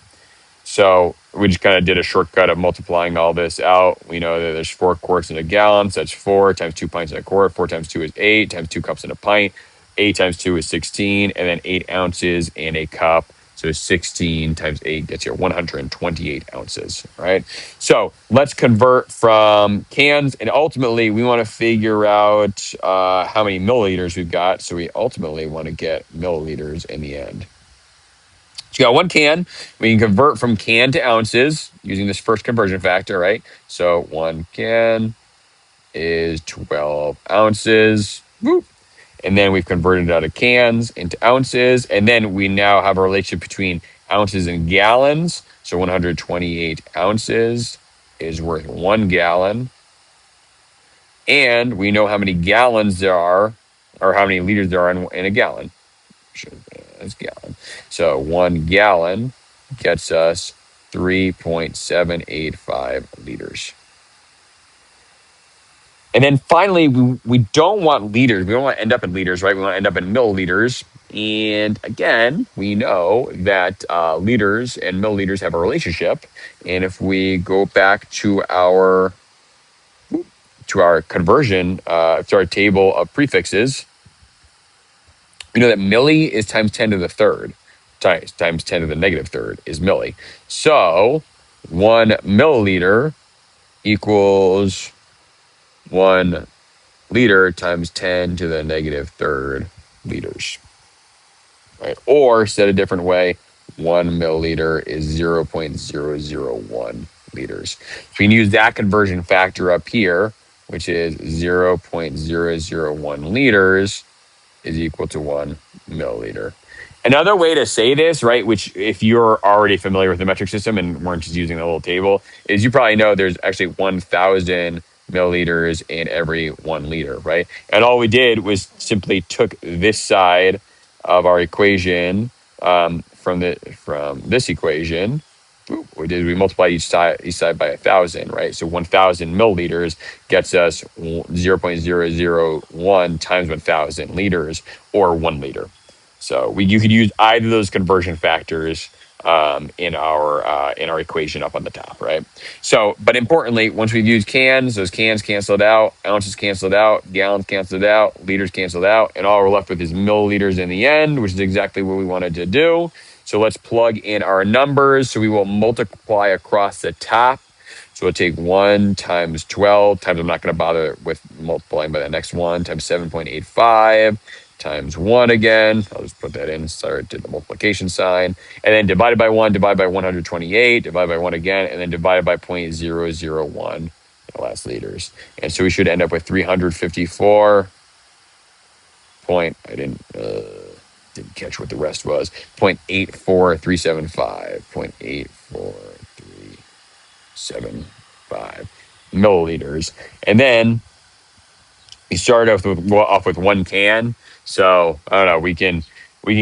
So we just kind of did a shortcut of multiplying all this out. We know that there's 4 quarts in a gallon. So that's 4 times 2 pints in a quart. 4 times 2 is 8 times 2 cups in a pint. 8 times 2 is 16. And then 8 ounces in a cup. So 16 times 8 gets you 128 ounces, right? So let's convert from cans. And ultimately, we want to figure out how many milliliters we've got. So we ultimately want to get milliliters in the end. So you got 1 can. We can convert from can to ounces using this first conversion factor, right? So 1 can is 12 ounces. Whoop. And then we've converted it out of cans into ounces. And then we now have a relationship between ounces and gallons. So 128 ounces is worth 1 gallon. And we know how many gallons there are, or how many liters there are in a gallon. That's gallon. So 1 gallon gets us 3.785 liters. And then finally, we don't want liters. We don't want to end up in liters, right? We want to end up in milliliters. And again, we know that liters and milliliters have a relationship. And if we go back to our conversion, to our table of prefixes, we know that milli is times 10 to the third. Times 10 to the negative third is milli. So 1 milliliter equals 1 liter times 10 to the negative third liters. Right? Or said a different way, 1 milliliter is 0.001 liters. So we can use that conversion factor up here, which is 0.001 liters is equal to 1 milliliter. Another way to say this, right, which if you're already familiar with the metric system and weren't just using the little table, is you probably know there's actually 1,000 milliliters in every 1 liter, right? And all we did was simply took this side of our equation from this equation. We multiplied each side by 1,000, right? So 1,000 milliliters gets us 0.001 times 1,000 liters, or 1 liter. So you could use either of those conversion factors in our equation up on the top, right? So, but importantly, once we've used cans, those cans canceled out, ounces canceled out, gallons canceled out, liters canceled out, and all we're left with is milliliters in the end, which is exactly what we wanted to do. So let's plug in our numbers. So we will multiply across the top. So we'll take 1 times 12 times, I'm not going to bother with multiplying by the next one, times 7.85 times 1 again. I'll just put that in, start to the multiplication sign. And then divided by 1, divide by 128, divide by 1 again, and then divided by 0.001, the last liters. And so we should end up with 354 point, I didn't catch what the rest was, 0.84375, 0.84375 milliliters. And then we started off with 1 can. So I don't know, we can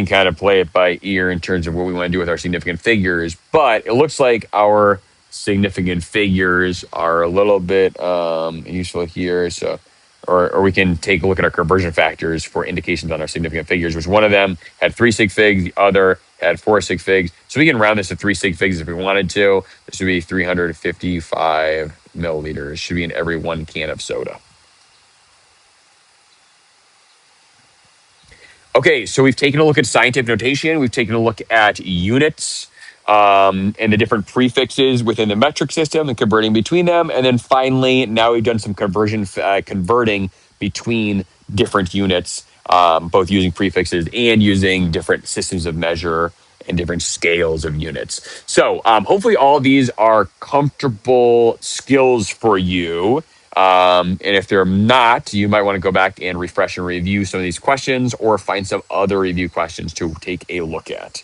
kind of play it by ear in terms of what we want to do with our significant figures, but it looks like our significant figures are a little bit useful here. So or we can take a look at our conversion factors for indications on our significant figures, which one of them had 3 sig figs, the other had 4 sig figs. So we can round this to 3 sig figs if we wanted to. This would be 355 milliliters, should be in every 1 can of soda. Okay, so we've taken a look at scientific notation. We've taken a look at units and the different prefixes within the metric system and converting between them. And then finally, now we've done some converting between different units, both using prefixes and using different systems of measure and different scales of units. So hopefully all of these are comfortable skills for you. And if they're not, you might want to go back and refresh and review some of these questions or find some other review questions to take a look at.